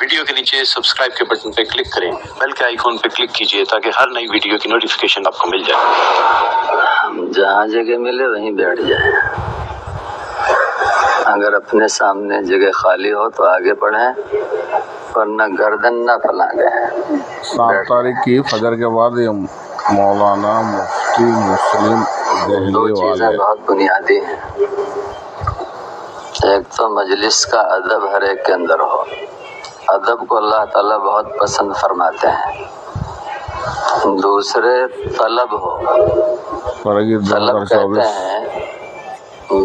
Video کے نیچے subscribe کے بٹن پہ کلک کریں، بیل کے آئیکن پہ کلک کیجئے تاکہ ہر نئی ویڈیو کی نوٹیفیکیشن آپ کو مل جائے۔ جہاں جگہ ملے وہیں بیٹھ جائیں، اگر اپنے سامنے جگہ خالی ہو تو آگے بڑھیں، ورنہ گردن نہ پھیلائیں۔ 7 تاریخ کی فجر کے بعد یہ مولانا مفتی مسلم دہلی دو چیزیں والے بہت بنیادی ہیں، ایک تو مجلس کا ادب ہر ایک کے اندر ہو، ادب کو اللہ تعالیٰ بہت پسند فرماتے ہیں۔ دوسرے طلب ہو، طلب کہتے ہیں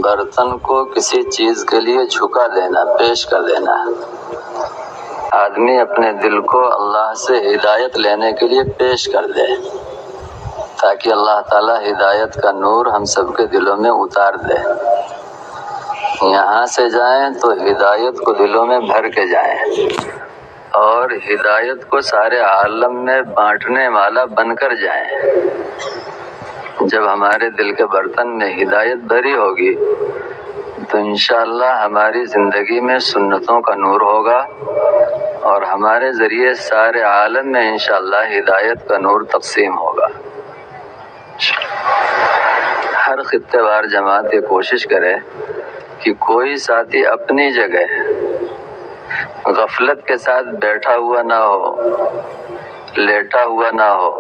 برتن کو کسی چیز کے لیے جھکا دینا، پیش کر دینا۔ آدمی اپنے دل کو اللہ سے ہدایت لینے کے لیے پیش کر دے تاکہ اللہ تعالیٰ ہدایت کا نور ہم سب کے دلوں میں اتار دے۔ یہاں سے جائیں تو ہدایت کو دلوں میں بھر کے جائیں اور ہدایت کو سارے عالم میں بانٹنے والا بن کر جائیں۔ جب ہمارے دل کے برتن میں ہدایت بھری ہوگی تو انشاءاللہ ہماری زندگی میں سنتوں کا نور ہوگا اور ہمارے ذریعے سارے عالم میں انشاءاللہ ہدایت کا نور تقسیم ہوگا۔ ہر خطے وار جماعت یہ کوشش کرے کہ کوئی ساتھی اپنی جگہ غفلت کے ساتھ بیٹھا ہوا نہ ہو، لیٹا ہوا نہ ہو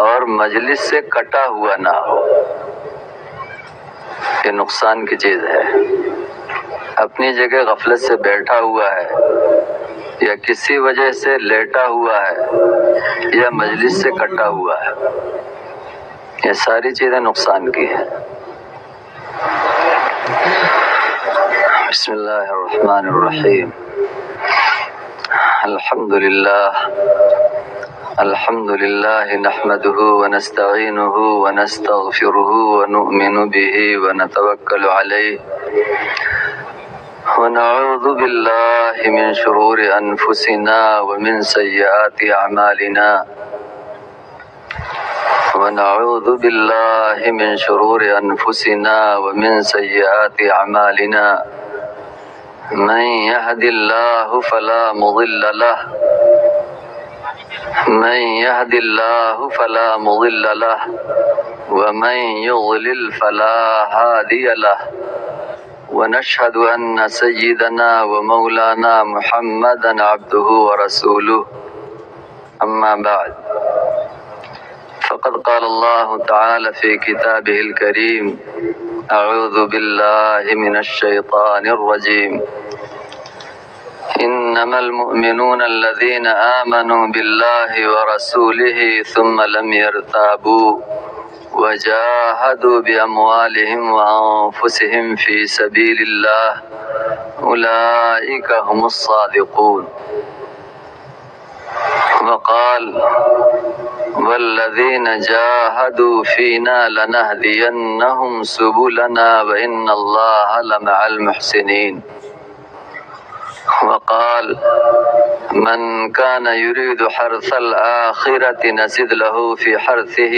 اور مجلس سے کٹا ہوا نہ ہو۔ یہ نقصان کی چیز ہے۔ اپنی جگہ غفلت سے بیٹھا ہوا ہے یا کسی وجہ سے لیٹا ہوا ہے یا مجلس سے کٹا ہوا ہے، یہ ساری چیزیں نقصان کی ہیں۔ بسم اللہ الرحمن الرحیم۔ الحمد للہ نحمده ونستعینه ونستغفره ونؤمن به ونتوکل علیہ ونعوذ باللہ من شرور انفسنا ومن سیئات اعمالنا ونعوذ باللہ من شرور انفسنا ومن سیئات اعمالنا من يهد الله فلا مضل له ومن يضلل فلا هادي له ونشهد أن سيدنا ومولانا محمدا عبده ورسوله أما بعد فقد قال الله تعالى في كتابه الكريم أعوذ بالله من الشيطان الرجيم إنما المؤمنون الذين آمنوا بالله ورسوله ثم لم يرتابوا وجاهدوا بأموالهم وأنفسهم في سبيل الله أولئك هم الصادقون وقال والذين جاهدوا فينا لنهدينهم سبلنا وإن الله لمع المحسنين وقال من كان يريد حرث الآخرة نزد له في حرثه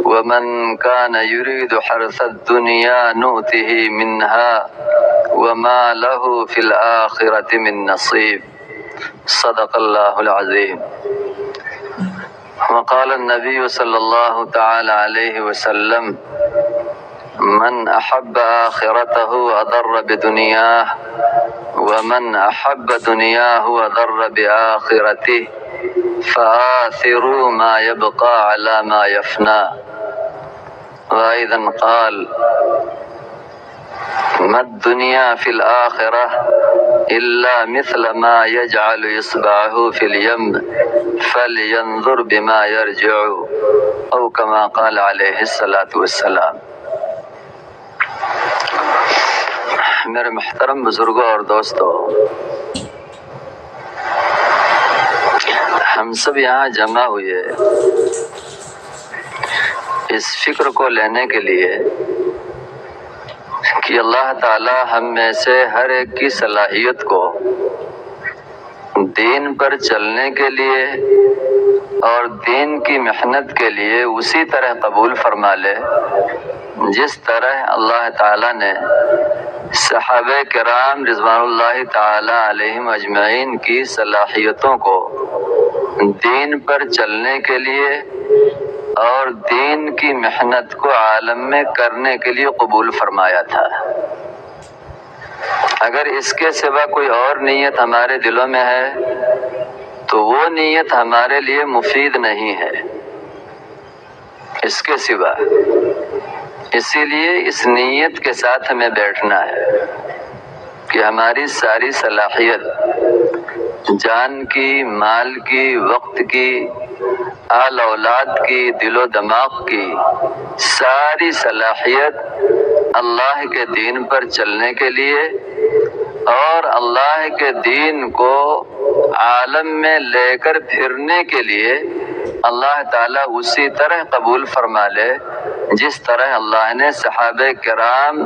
ومن كان يريد حرث الدنيا نؤته منها وما له في الآخرة من نصيب صدق الله العظيم وقال النبي صلى الله تعالى عليه وسلم من أحب آخرته أضر بدنياه ومن أحب دنياه أضر بآخرته فآثروا ما يبقى على ما يفنى وأيضا قال ما الدنيا في الآخرة إلا مثل ما يجعل إصبعه في اليم فلينظر بما يرجع أو كما قال عليه الصلاة والسلام۔ میرے محترم بزرگوں اور دوستو، ہم سب یہاں جمع ہوئے اس فکر کو لینے کے لیے کہ اللہ تعالی ہم میں سے ہر ایک کی صلاحیت کو دین پر چلنے کے لیے اور دین کی محنت کے لیے اسی طرح قبول فرما لے جس طرح اللہ تعالی نے صحابہ کرام رضوان اللہ تعالی علیہم اجمعین کی صلاحیتوں کو دین پر چلنے کے لیے اور دین کی محنت کو عالم میں کرنے کے لیے قبول فرمایا تھا۔ اگر اس کے سوا کوئی اور نیت ہمارے دلوں میں ہے تو وہ نیت ہمارے لیے مفید نہیں ہے اس کے سوا۔ اسی لیے اس نیت کے ساتھ ہمیں بیٹھنا ہے کہ ہماری ساری صلاحیت، جان کی، مال کی، وقت کی، آل اولاد کی، دل و دماغ کی، ساری صلاحیت اللہ کے دین پر چلنے کے لیے اور اللہ کے دین کو عالم میں لے کر پھرنے کے لیے اللہ تعالیٰ اسی طرح قبول فرما لے جس طرح اللہ نے صحابہ کرام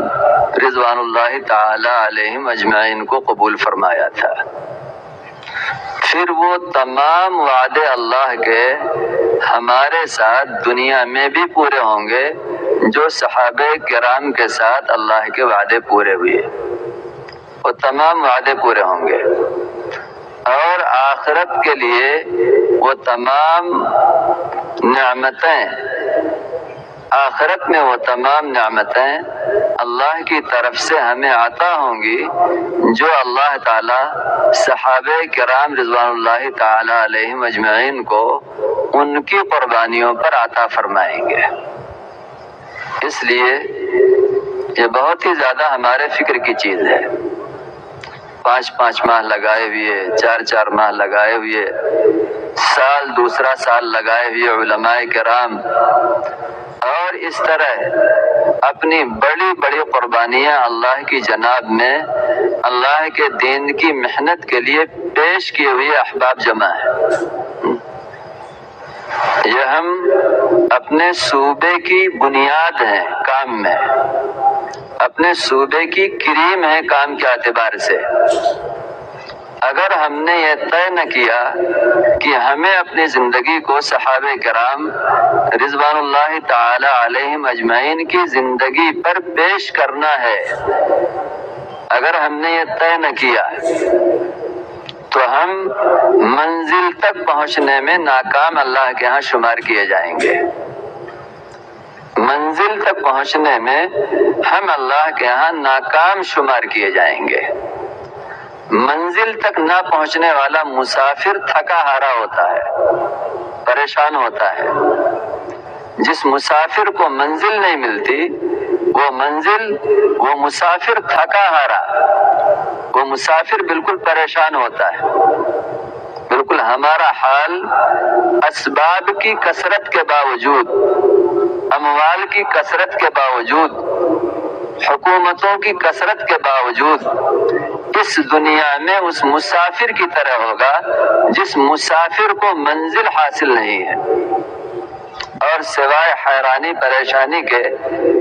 رضوان اللہ تعالی علیہم اجمعین کو قبول فرمایا تھا۔ پھر وہ تمام وعدے اللہ کے ہمارے ساتھ دنیا میں بھی پورے ہوں گے جو صحابہ کرام کے ساتھ اللہ کے وعدے پورے ہوئے، وہ تمام وعدے پورے ہوں گے، اور آخرت کے لیے وہ تمام نعمتیں، آخرت میں وہ تمام نعمتیں اللہ کی طرف سے ہمیں عطا ہوں گی جو اللہ تعالیٰ صحابہ کرام رضوان اللہ تعالی علیہم اجمعین کو ان کی قربانیوں پر عطا فرمائیں گے۔ اس لیے یہ بہت ہی زیادہ ہمارے فکر کی چیز ہے۔ 5 ماہ لگائے ہوئے، 4 ماہ لگائے ہوئے، سال دوسرا سال لگائے ہوئے علماء کرام، اور اس طرح اپنی بڑی بڑی قربانیاں اللہ کی جناب میں اللہ کے دین کی محنت کے لیے پیش کیے ہوئے احباب جمع ہیں۔ یہ ہم اپنے صوبے کی بنیاد ہیں کام میں، اپنے صوبے کی کریم ہے کام کے اعتبار سے۔ اگر ہم نے یہ طے نہ کیا کہ ہمیں اپنی زندگی کو صحابہ کرام رضوان اللہ تعالی علیہم اجمعین کی زندگی پر پیش کرنا ہے، اگر ہم نے یہ طے نہ کیا تو ہم منزل تک پہنچنے میں ناکام اللہ کے ہاں شمار کیے جائیں گے۔ منزل تک پہنچنے میں ہم اللہ کے ہاں ناکام شمار کیے جائیں گے۔ منزل تک نہ پہنچنے والا مسافر تھکا ہارا ہوتا ہے، پریشان ہوتا ہے۔ جس مسافر کو منزل نہیں ملتی وہ مسافر تھکا ہارا، وہ مسافر بالکل پریشان ہوتا ہے۔ بالکل ہمارا حال اسباب کی کثرت کے باوجود، اموال کی کثرت کے باوجود، حکومتوں کی کثرت کے باوجود اس دنیا میں اس مسافر کی طرح ہوگا جس مسافر کو منزل حاصل نہیں ہے، اور سوائے حیرانی پریشانی کے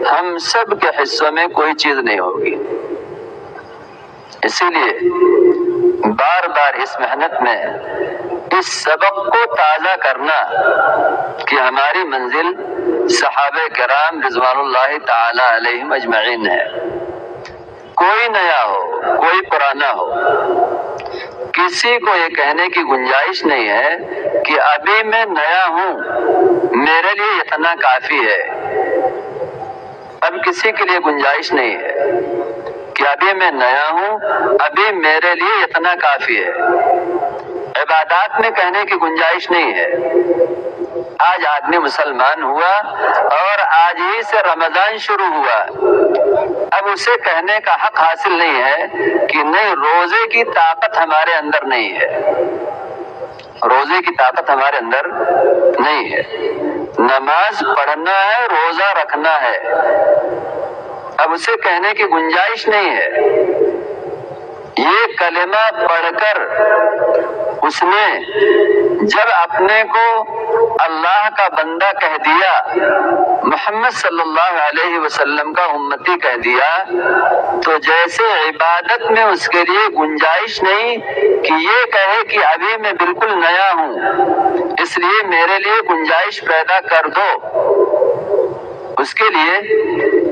ہم سب کے حصوں میں کوئی چیز نہیں ہوگی۔ اسی لیے بار بار اس محنت میں اس سبق کو تازہ کرنا کہ ہماری منزل صحابہ کرام رضوان اللہ تعالی علیہم اجمعین ہے۔ کوئی نیا ہو، کوئی پرانا ہو، کسی کو یہ کہنے کی گنجائش نہیں ہے کہ ابھی میں نیا ہوں، میرے لیے اتنا کافی ہے۔ اب کسی کے لیے گنجائش نہیں ہے کہ ابھی میں نیا ہوں، ابھی میرے لیے اتنا کافی ہے۔ عبادات میں کہنے کی گنجائش نہیں ہے۔ آج آدمی مسلمان ہوا اور آج ہی سے رمضان شروع ہوا، اب اسے کہنے کا حق حاصل نہیں ہے کہ نہیں، روزے کی طاقت ہمارے اندر نہیں ہے، روزے کی طاقت ہمارے اندر نہیں ہے، نماز پڑھنا ہے، روزہ رکھنا ہے، اب اسے کہنے کی گنجائش نہیں ہے۔ یہ کلمہ پڑھ کر اس نے جب اپنے کو اللہ کا بندہ کہہ دیا، محمد صلی اللہ علیہ وسلم کا امتی کہہ دیا، تو جیسے عبادت میں اس کے لیے گنجائش نہیں کہ یہ کہے کہ ابھی میں بالکل نیا ہوں، اس لیے میرے لیے گنجائش پیدا کر دو، اس کے لیے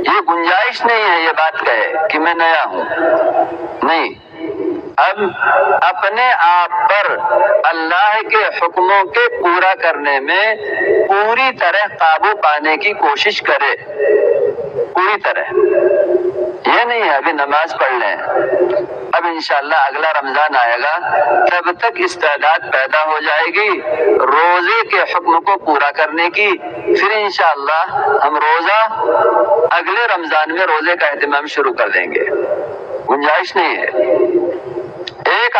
یہ گنجائش نہیں ہے یہ بات کہے کہ میں نیا ہوں، نہیں، اب اپنے آپ پر اللہ کے حکموں کے پورا کرنے میں پوری طرح قابو پانے کی کوشش کرے، پوری طرح۔ یہ نہیں ہے ابھی نماز پڑھ لیں، اب انشاءاللہ اگلا رمضان آئے گا، تب تک استعداد پیدا ہو جائے گی روزے کے حکم کو پورا کرنے کی، پھر انشاءاللہ ہم روزہ اگلے رمضان میں روزے کا اہتمام شروع کر دیں گے۔ گنجائش نہیں ہے۔ ایک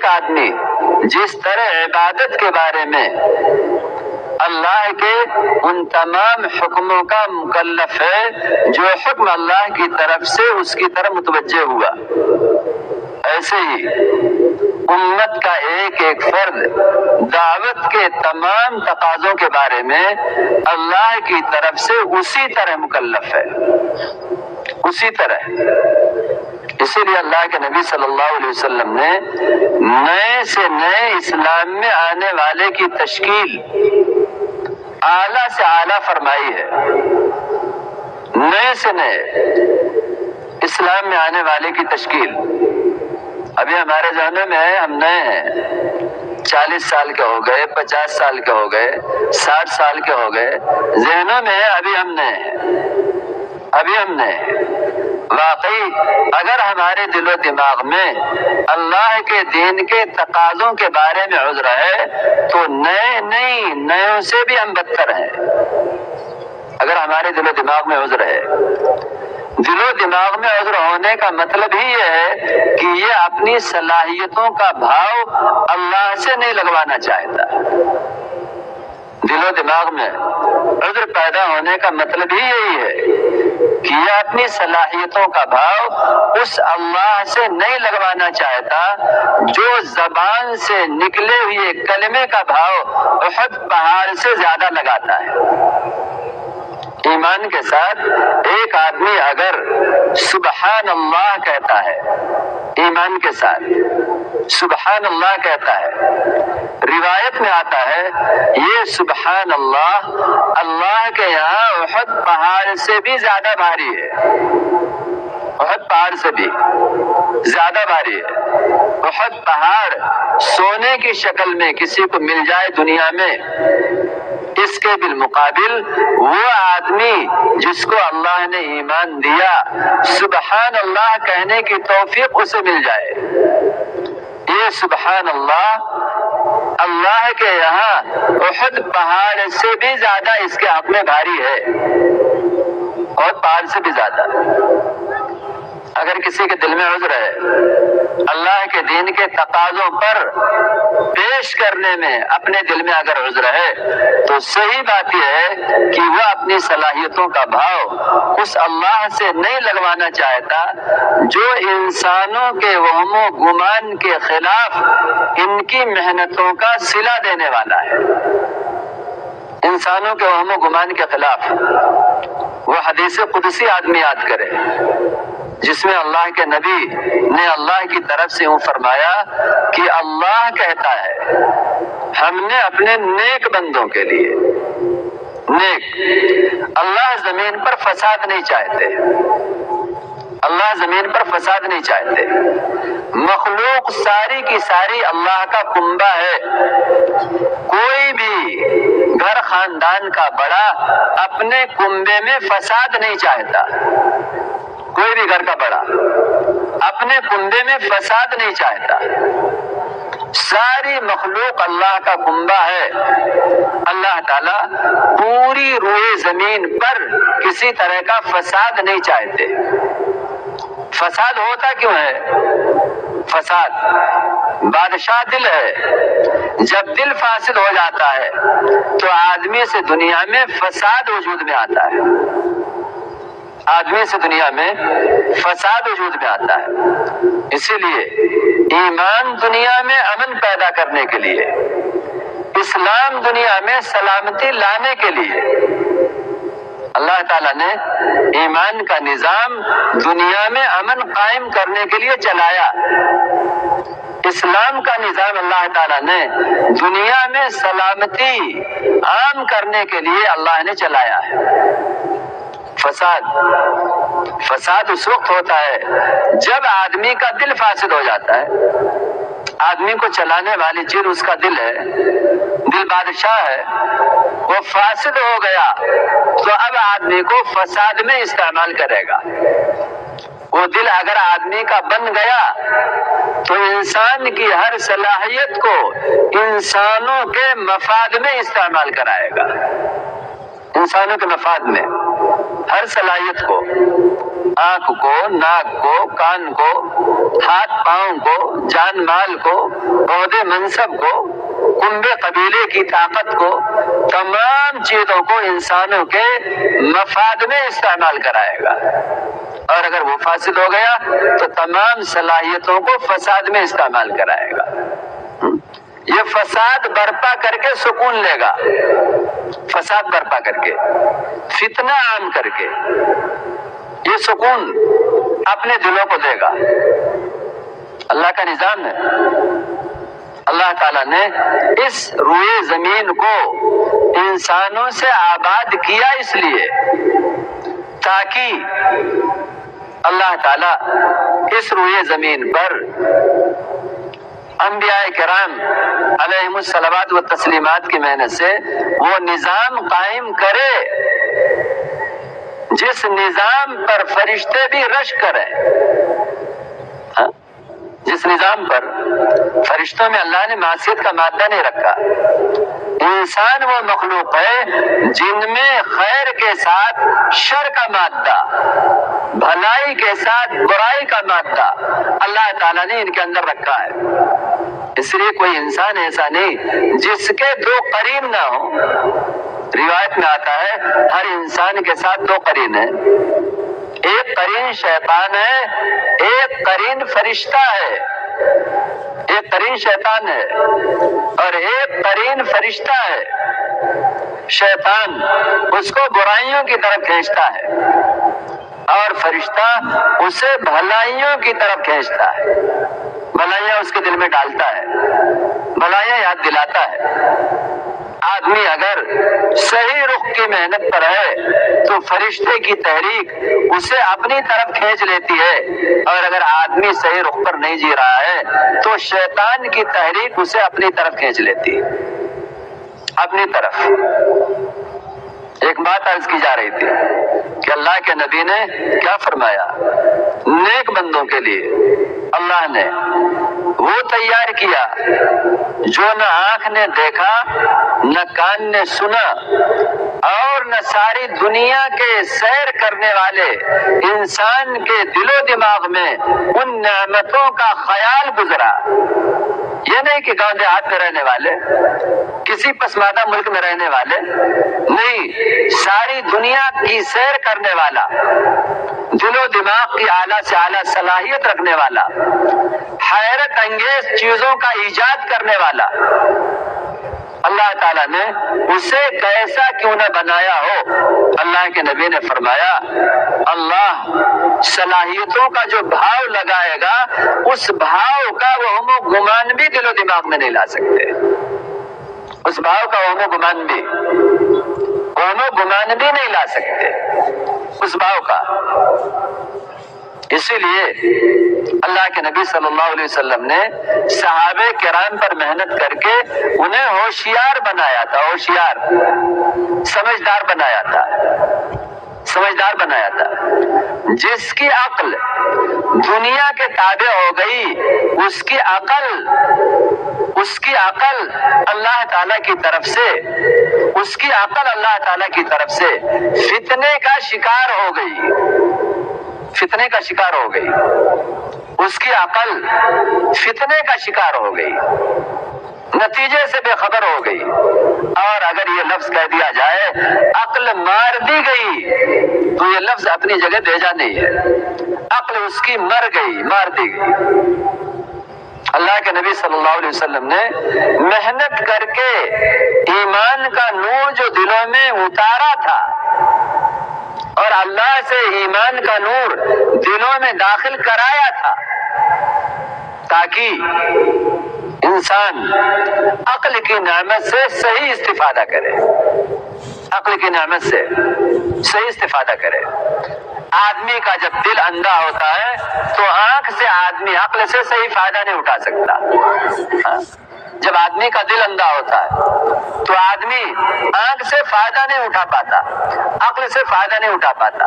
آدمی جس طرح عبادت کے بارے میں اللہ کے ان تمام حکموں کا مکلف ہے جو حکم اللہ کی طرف سے اس کی طرف متوجہ ہوا، ایسے ہی امت کا ایک ایک فرد دعوت کے تمام تقاضوں کے بارے میں اللہ کی طرف سے اسی طرح مکلف ہے، اسی طرح۔ اسی لیے اللہ کے نبی صلی اللہ علیہ وسلم نے نئے سے نئے اسلام میں آنے والے کی تشکیل اعلیٰ سے اعلیٰ فرمائی ہے۔ نئے سے نئے اسلام میں آنے والے کی تشکیل ابھی ہمارے ذہنوں میں ہے، ہم نئے ہیں، 40 سال کے ہو گئے، 50 سال کے ہو گئے، 60 سال کے ہو گئے، ذہنوں میں ہے ابھی ہم نئے ہیں، ابھی ہم نئے ہیں۔ واقعی اگر ہمارے دل و دماغ میں اللہ کے دین کے تقاضوں کے بارے میں عذر ہے تو نئے نہیں، نئےوں سے بھی ہم بدتر ہیں۔ اگر ہمارے دل و دماغ میں عذر ہے، دل و دماغ میں عذر ہونے کا مطلب ہی یہ ہے کہ یہ اپنی صلاحیتوں کا بھاؤ اللہ سے نہیں لگوانا چاہتا۔ دل و دماغ میں عذر پیدا ہونے کا مطلب ہی یہی ہے کہ یہ اپنی صلاحیتوں کا بھاؤ اس اللہ سے نہیں لگوانا چاہتا جو زبان سے نکلے ہوئے کلمے کا بھاؤ احد پہاڑ سے زیادہ لگاتا ہے۔ ایمان کے ساتھ ایک آدمی اگر سبحان اللہ کہتا ہے، ایمان کے ساتھ سبحان اللہ کہتا ہے، روایت میں آتا ہے یہ سبحان اللہ اللہ کے یہاں احد پہاڑ سے بھی زیادہ بھاری ہے، احد پہاڑ سے بھی زیادہ بھاری ہے۔ احد پہاڑ سونے کی شکل میں کسی کو مل جائے دنیا میں، اس کے بالمقابل وہ آدمی جس کو اللہ نے ایمان دیا سبحان اللہ کہنے کی توفیق اسے مل جائے، یہ سبحان اللہ اللہ کے یہاں احد پہاڑ سے بھی زیادہ اس کے حق میں بھاری ہے، احد پہاڑ سے بھی زیادہ۔ اگر کسی کے دل میں عذر ہے اللہ کے دین کے تقاضوں پر پیش کرنے میں، اپنے دل میں اگر عذر ہے تو صحیح بات یہ ہے کہ وہ اپنی صلاحیتوں کا بھاؤ اس اللہ سے نہیں لگوانا چاہتا جو انسانوں کے وہم و گمان کے خلاف ان کی محنتوں کا صلہ دینے والا ہے۔ انسانوں کے وہم و گمان کے خلاف وہ حدیث قدسی آدمی یاد کرے جس میں اللہ کے نبی نے اللہ کی طرف سے یوں فرمایا کہ اللہ کہتا ہے ہم نے اپنے نیک بندوں کے لیے، نیک، اللہ زمین پر فساد نہیں چاہتے، اللہ زمین پر فساد نہیں چاہتے، مخلوق ساری کی ساری اللہ کا کنبہ ہے، کوئی بھی گھر خاندان کا بڑا اپنے کنبے میں فساد نہیں چاہتا، کوئی بھی گھر کا بڑا اپنے کنبے میں فساد نہیں چاہتا، ساری مخلوق اللہ کا کنبہ ہے، اللہ تعالیٰ پوری روئے زمین پر کسی طرح کا فساد نہیں چاہتے۔ فساد ہوتا کیوں ہے؟ فساد بادشاہ دل ہے، جب دل فاسد ہو جاتا ہے تو آدمی سے دنیا میں فساد وجود میں آتا ہے، آدمی سے دنیا میں فساد وجود میں آتا ہے۔ اسی لیے ایمان دنیا میں امن پیدا کرنے کے لیے، اسلام دنیا میں سلامتی لانے کے لیے اللہ تعالیٰ نے ایمان کا نظام دنیا میں امن قائم کرنے کے لیے چلایا۔ اسلام کا نظام اللہ تعالیٰ نے دنیا میں سلامتی عام کرنے کے لیے اللہ نے چلایا ہے۔ فساد اس وقت ہوتا ہے جب آدمی کا دل فاسد ہو جاتا ہے۔ آدمی کو چلانے والی چیز اس کا دل ہے، دل بادشاہ ہے، وہ فاسد ہو گیا تو اب آدمی کو فساد میں استعمال کرے گا۔ وہ دل اگر آدمی کا بن گیا تو انسان کی ہر صلاحیت کو انسانوں کے مفاد میں استعمال کرائے گا، انسانوں کے مفاد میں ہر صلاحیت کو، آنکھ کو، ناک کو، کان کو، ہاتھ پاؤں کو، جان مال کو، عہدے منصب کو، کنبے قبیلے کی طاقت کو، تمام چیزوں کو انسانوں کے مفاد میں استعمال کرائے گا۔ اور اگر وہ فاسد ہو گیا تو تمام صلاحیتوں کو فساد میں استعمال کرائے گا۔ یہ فساد برپا کر کے سکون لے گا، فساد برپا کر کے، فتنہ عام کر کے یہ سکون اپنے دلوں کو دے گا۔ اللہ کا نظام ہے۔ اللہ تعالیٰ نے اس روئے زمین کو انسانوں سے آباد کیا اس لیے تاکہ اللہ تعالیٰ اس روئے زمین پر انبیاء کرام علیہم الصلوات و تسلیمات کی محنت سے وہ نظام قائم کرے جس نظام پر فرشتے بھی رشک کریں۔ جس نظام پر فرشتوں میں اللہ نے معصیت کا مادہ نہیں رکھا۔ انسان وہ مخلوق ہے جن میں خیر کے ساتھ شر کا مادہ، بھلائی کے ساتھ برائی کا مادہ اللہ تعالیٰ نے ان کے اندر رکھا ہے۔ اس لیے کوئی انسان ایسا نہیں جس کے دو قرین نہ ہوں۔ روایت میں آتا ہے ہر انسان کے ساتھ دو قرین ہیں، ایک قرین شیطان ہے، ایک قرین فرشتہ ہے۔ ایک قرین شیطان ہے اور ایک قرین فرشتہ ہے۔ شیطان اس کو برائیوں کی طرف کھینچتا ہے اور فرشتہ اسے بھلائیوں کی طرف کھینچتا ہے، بھلائیاں اس کے دل میں ڈالتا ہے، بھلائیاں یاد دلاتا ہے۔ آدمی اگر صحیح رخ کی محنت پر ہے تو فرشتے کی تحریک اسے اپنی طرف کھینچ لیتی ہے، اور اگر آدمی صحیح رخ پر نہیں جی رہا ہے تو شیطان کی تحریک اسے اپنی طرف کھینچ لیتی ہے، اپنی طرف۔ ایک بات عرض کی جا رہی تھی کہ اللہ کے نبی نے کیا فرمایا، نیک بندوں کے لیے اللہ نے وہ تیار کیا جو نہ آنکھ نے دیکھا، نہ کان نے سنا، اور نہ ساری دنیا کے سیر کرنے والے انسان کے دل و دماغ میں ان نعمتوں کا خیال گزرا۔ یہ نہیں کہ گاؤں دیہات میں رہنے والے، کسی پسماندہ ملک میں رہنے والے نہیں، ساری دنیا کی سیر کرنے والا، دل و دماغ کی اعلیٰ سے اعلیٰ صلاحیت رکھنے والا، حیرت انگیز چیزوں کا ایجاد کرنے والا، اللہ تعالیٰ نے اسے کیسا کیوں نہ بنایا ہو۔ اللہ کے نبی نے فرمایا اللہ صلاحیتوں کا جو بھاؤ لگائے گا اس بھاؤ کا وہ ہم و گمان بھی دل و دماغ میں نہیں لا سکتے، اس بھاؤ کا ہم و گمان بھی نہیں لا سکتے اس بھاؤ کا۔ اسی لیے اللہ کے نبی صلی اللہ علیہ وسلم نے صحابہ کرام پر محنت کر کے انہیں ہوشیار بنایا تھا، ہوشیار، سمجھدار بنایا تھا، سمجھدار بنایا تھا۔ جس کی عقل دنیا کے تابع ہو گئی اس کی عقل اللہ تعالیٰ کی طرف سے، اس کی عقل اللہ تعالیٰ کی طرف سے فتنے کا شکار ہو گئی، فتنے کا شکار ہو گئی، اس کی عقل فتنے کا شکار ہو گئی، نتیجے سے بے خبر ہو گئی۔ اور اگر یہ لفظ کہہ دیا جائے عقل مار دی گئی تو یہ لفظ اپنی جگہ بھیجا نہیں ہے، عقل اس کی مر گئی، مار دی گئی۔ اللہ کے نبی صلی اللہ علیہ وسلم نے محنت کر کے ایمان کا نور جو دلوں میں اتارا تھا اور اللہ سے ایمان کا نور دلوں میں داخل کرایا تھا، ताकि इंसान अक्ल की नेमत से सही इस्तिफादा करे, अक्ल की नेमत से सही इस्तिफादा करे। आदमी का जब दिल अंधा होता है तो आंख से आदमी अक्ल से सही फायदा नहीं उठा सकता। हाँ? जब आदमी का दिल अंधा होता है तो आदमी आंख से फायदा नहीं उठा पाता, अक्ल से फायदा नहीं उठा पाता।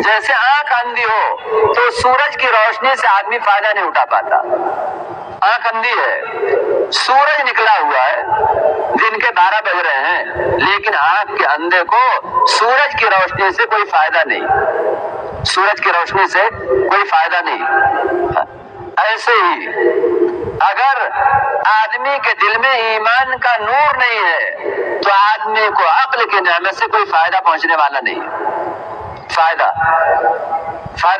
जैसे आंख अंधी हो तो सूरज की रोशनी से आदमी फायदा नहीं उठा पाता। आंख अंधी है, सूरज निकला हुआ है, दिन के 12 बज रहे हैं, लेकिन आंख के अंधे को सूरज की रोशनी से कोई फायदा नहीं, सूरज की रोशनी से कोई फायदा नहीं। ऐसे ही अगर आदमी के दिल में ईमान का नूर नहीं है तो आदमी को अक्ल की नेमत से कोई फायदा पहुंचने वाला नहीं है, फायदा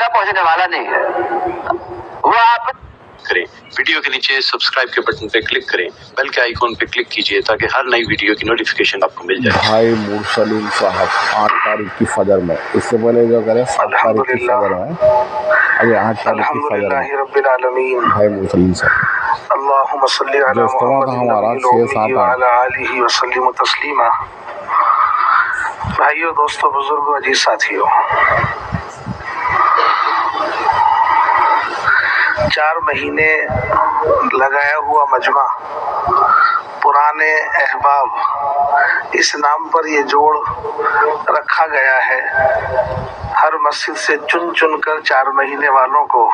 पहुंचने वाला नहीं है। वो आप करें, वीडियो के नीचे सब्सक्राइब के बटन पे क्लिक करें, बेल के आइकॉन पे क्लिक कीजिए ताकि हर नई वीडियो की नोटिफिकेशन आपको मिल जाए। भाई मुरसलीम साहब 8 तारीख की फजर में, इससे पहले जो करें 7 तारीख की फजर में, अभी 8 तारीख की फजर में भाई मुरसलीम साहब अल्लाहुम्मा सल्ली अला जो इस्तेमाल था हमारा 6-7 व अला आलिहि व सल्लिम तस्लीमा। भाइयों, दोस्तों, बुजुर्गों, अजीज साथियों, 4 महीने लगाया हुआ मजमा पुराने अहबाब, इस नाम पर ये जोड़ रखा गया है। हर मस्जिद से चुन चुन कर 4 महीने वालों को,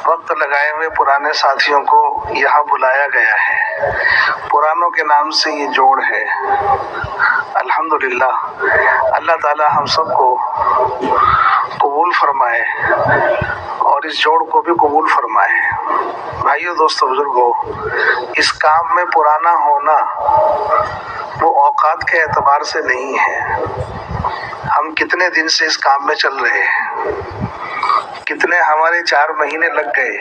वक्त लगाए हुए पुराने साथियों को यहाँ बुलाया गया है। पुरानों के नाम से ये जोड़ है। अल्हम्दुलिल्लाह, अल्लाह ताला हम सबको कबूल फरमाए और इस जोड़ को भी कबूल फरमाए। भाइयों, दोस्तों, बुजुर्गों, इस काम में पुराना होना वो औकात के एतबार से नहीं है। हम कितने दिन से इस काम में चल रहे हैं, कितने हमारे 4 महीने लग गए,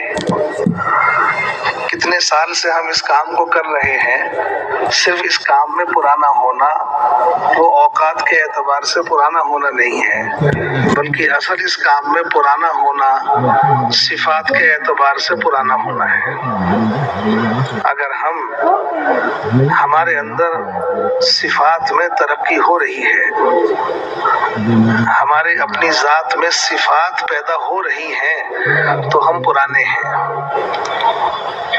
कितने साल से हम इस काम को कर रहे हैं। सिर्फ इस काम में पुराना होना वो औकात के एतबार से पुराना होना नहीं है, बल्कि असल इस काम में पुराना होना सिफात के एतबार से पुराना होना है। अगर हमारे अंदर सिफात में तरक्की हो रही है, हमारे अपनी जात में सिफात पैदा हो रही हैं, तो हम पुराने हैं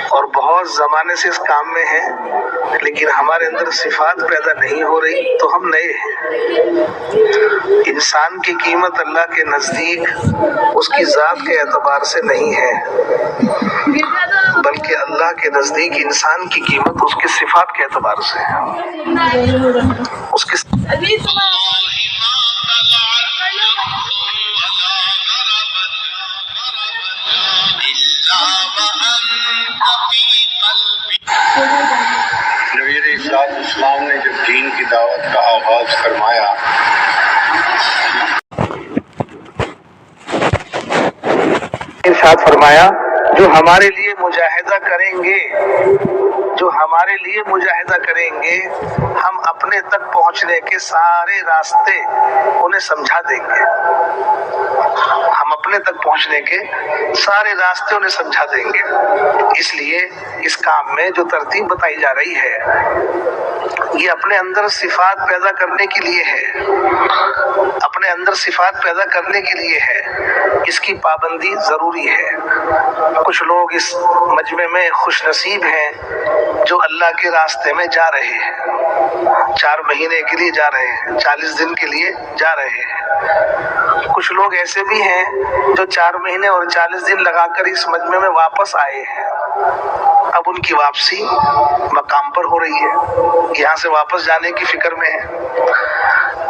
और बहुत ज़माने से इस काम में हैं, लेकिन हमारे अंदर सिफात पैदा नहीं हो रही तो हम नए हैं। इंसान की कीमत अल्लाह के नज़दीक उसकी ज़ात के एतबार से नहीं है, बल्कि अल्लाह के नज़दीक इंसान की कीमत उसकी सिफात के एतबार से है। उसकी नबी इस्लाम ने जब दीन की दावत का आगाज फरमाया, इरशाद फरमाया, जो हमारे लिए मुजाहिदा करेंगे, जो हमारे लिए मुजाहिदा करेंगे, हम अपने तक पहुंचने के सारे रास्ते उन्हें समझा देंगे। हम अपने तक पहुंचने के सारे रास्ते उन्हें समझा देंगे। इसलिए इस काम में जो तरतीब बताई जा रही है, ये अपने अंदर सिफात पैदा करने के लिए है, अपने अंदर सिफात पैदा करने के लिए है। इसकी पाबंदी जरूरी है। कुछ लोग इस मजमे में खुशनसीब हैं जो अल्लाह के रास्ते में जा रहे हैं, 4 महीने के लिए जा रहे हैं, 40 दिन के लिए जा रहे हैं। कुछ लोग ऐसे भी हैं जो 4 महीने और 40 दिन लगाकर इस मजमे में वापस आए हैं। अब उनकी वापसी मकाम पर हो रही है, यहाँ से वापस जाने की फिक्र में है।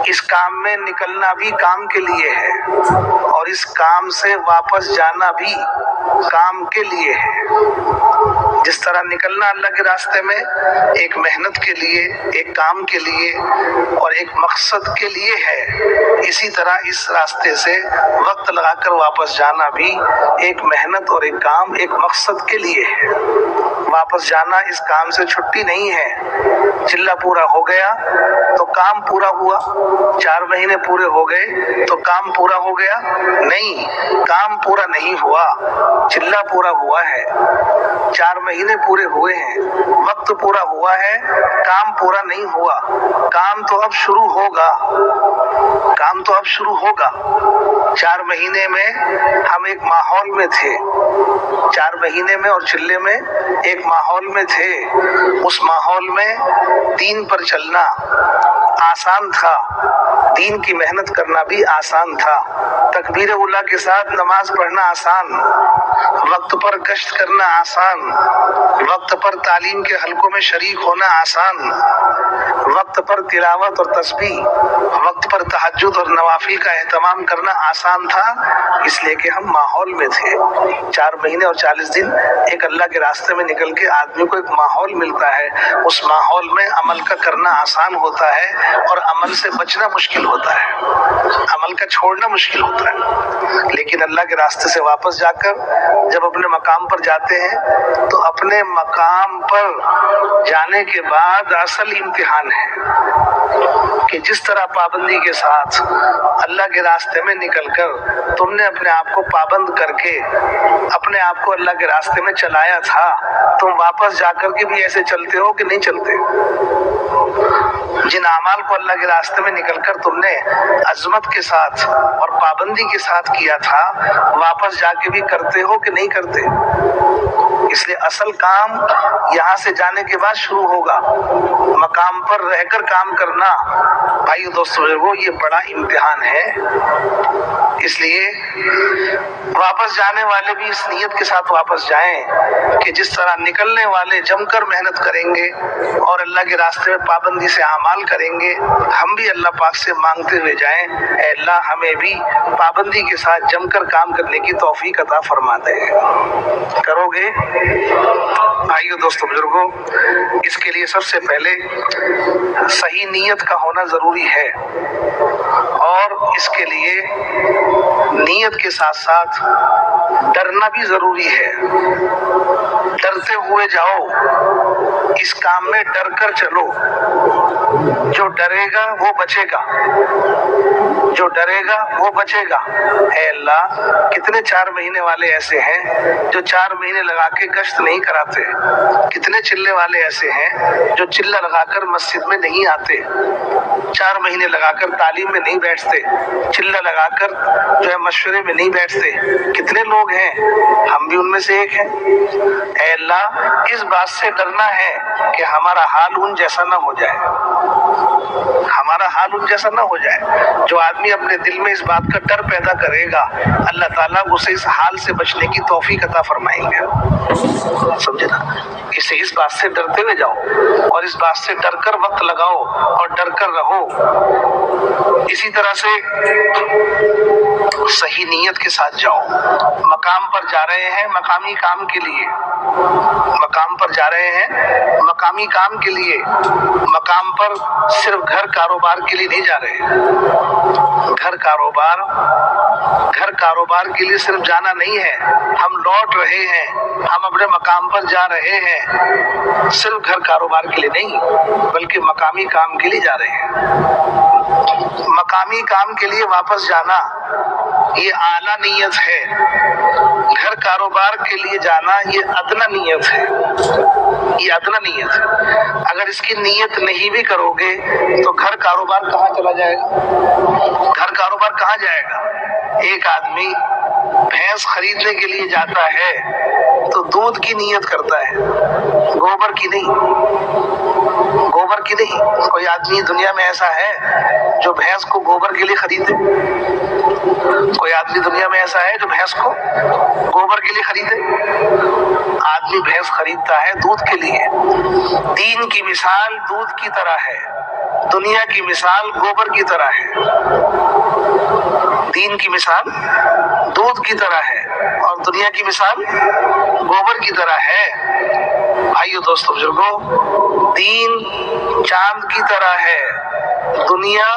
इस काम में निकलना भी काम के लिए है और इस काम से वापस जाना भी काम के लिए है। जिस तरह निकलना अल्लाह के रास्ते में एक मेहनत के लिए, एक काम के लिए और एक मकसद के लिए है, इसी तरह इस रास्ते से वक्त लगाकर वापस जाना भी एक मेहनत और एक काम, एक मकसद के लिए है। वापस जाना इस काम से छुट्टी नहीं है। चिल्ला पूरा हो गया तो काम पूरा हुआ, 4 महीने पूरे हो गए तो काम पूरा हो गया? नहीं, काम पूरा नहीं हुआ, चिल्ला पूरा हुआ है। 4 महीने पूरे हुए हैं, वक्त पूरा हुआ है, काम पूरा नहीं हुआ। काम तो अब शुरू होगा, काम तो अब शुरू होगा। 4 महीने में हम एक माहौल में थे, 4 महीने में और चिल्ले में एक माहौल में थे। उस माहौल में दीन पर चलना आसान था, दीन की मेहनत करना भी आसान था, तकबीर उला के साथ नमाज पढ़ना आसान, वक्त पर गश्त करना आसान, वक्त पर तालीम के हलकों में शरीक होना आसान, वक्त पर तिलावत और तस्बीह, वक्त पर तहज्जुद और नवाफिल का एहतमाम करना आसान था, इसलिए कि हम माहौल में थे। 4 महीने और 40 दिन एक अल्लाह के रास्ते में निकल के आदमी को एक माहौल मिलता है, उस माहौल में अमल का करना आसान होता है और अमल से बचना मुश्किल होता है, अमल का छोड़ना मुश्किल होता है। लेकिन अल्लाह के रास्ते से वापस जाकर जब अपने मकाम पर जाते हैं तो अपने मकाम पर जाने के बाद असल इम्तिहान है कि जिस तरह पाबंदी के साथ अल्लाह के रास्ते में निकलकर तुमने अपने आप को पाबंद करके अपने आप को अल्लाह के रास्ते में चलाया था, तुम वापस जाकर के भी ऐसे चलते हो कि नहीं चलते? जिन अमाल को अल्लाह के रास्ते में निकलकर तुमने अजमत के साथ और पाबंदी के साथ किया था, वापस जाके भी करते हो कि नहीं करते? इसलिए असल काम यहाँ से जाने के बाद शुरू होगा। मकाम पर रहकर काम करना भाइयों दोस्तों ये बड़ा इम्तिहान है। इसलिए वापस जाने वाले भी इस नीयत के साथ वापस जाएं कि जिस तरह निकलने वाले जमकर मेहनत करेंगे और अल्लाह के रास्ते में पाबंदी से अमाल करेंगे, हम भी अल्लाह पाक से मांगते हुए जाएं, ऐ अल्लाह हमें भी पाबंदी के साथ जमकर काम करने की तौफीक अता फरमा दे। करोगे भाइयों दोस्तों बुजुर्गों? इसके लिए सबसे पहले सही नीयत का होना जरूरी है और इसके लिए नीयत के साथ साथ डरना भी जरूरी है। डरते हुए जाओ, इस काम में डर कर चलो। जो डरेगा वो बचेगा, जो डरेगा वो बचेगा। है अल्लाह, कितने 4 महीने वाले ऐसे हैं जो 4 महीने लगा के गश्त नहीं कराते, कितने चिल्ले वाले ऐसे हैं जो चिल्ला लगाकर मस्जिद में नहीं आते, 4 महीने लगाकर तालीम में नहीं बैठते, चिल्ला लगाकर जो है मशवरे में नहीं बैठते। कितने लोग हैं, हम भी उनमें से एक हैं। ऐ अल्लाह, इस बात से डरना है कि हमारा हाल उन जैसा ना हो जाए, हमारा हाल उन जैसा ना हो जाए। जो आदमी अपने दिल में इस बात का डर पैदा करेगा, अल्लाह ताला उसे इस हाल से बचने की तौफीक अता फरमाएंगे। समझे ना? इस बात से डरते हुए जाओ और इस बात से डरकर वक्त लगाओ और डरकर रहो। इसी तरह से सही नीयत के साथ जाओ। मकाम पर जा रहे हैं मकामी काम के लिए, मकाम पर जा रहे हैं मकामी काम के लिए, मकाम पर सिर्फ घर कारोबार के लिए नहीं जा रहे। घर कारोबार के लिए सिर्फ जाना नहीं है, हम लौट रहे हैं, हम अपने मकाम पर जा रहे हैं, सिर्फ घर कारोबार के लिए नहीं बल्कि मकामी काम के लिए जा रहे हैं। मकामी काम के लिए वापस जाना ये आला नीयत है, घर कारोबार के लिए जाना ये अदना नीयत है, ये अदना नीयत है। अगर इसकी नीयत नहीं भी करोगे तो घर कारोबार कहाँ चला जाएगा? घर कारोबार कहाँ जाएगा? एक आदमी भैंस खरीदने के लिए जाता है तो दूध की नीयत करता है, गोबर की नहीं, गोबर की नहीं। कोई आदमी दुनिया में ऐसा है जो भैंस को गोबर के लिए खरीदे? कोई आदमी दुनिया में ऐसा है जो भैंस को गोबर के लिए खरीदे? आदमी भैंस खरीदता है दूध के लिए। दीन की मिसाल दूध की तरह है, दुनिया की मिसाल गोबर की तरह है। दीन की मिसाल दूध की तरह है और दुनिया की मिसाल गोबर की तरह है। भाइयों दोस्तों बुजुर्गों, दीन चांद की तरह है, दुनिया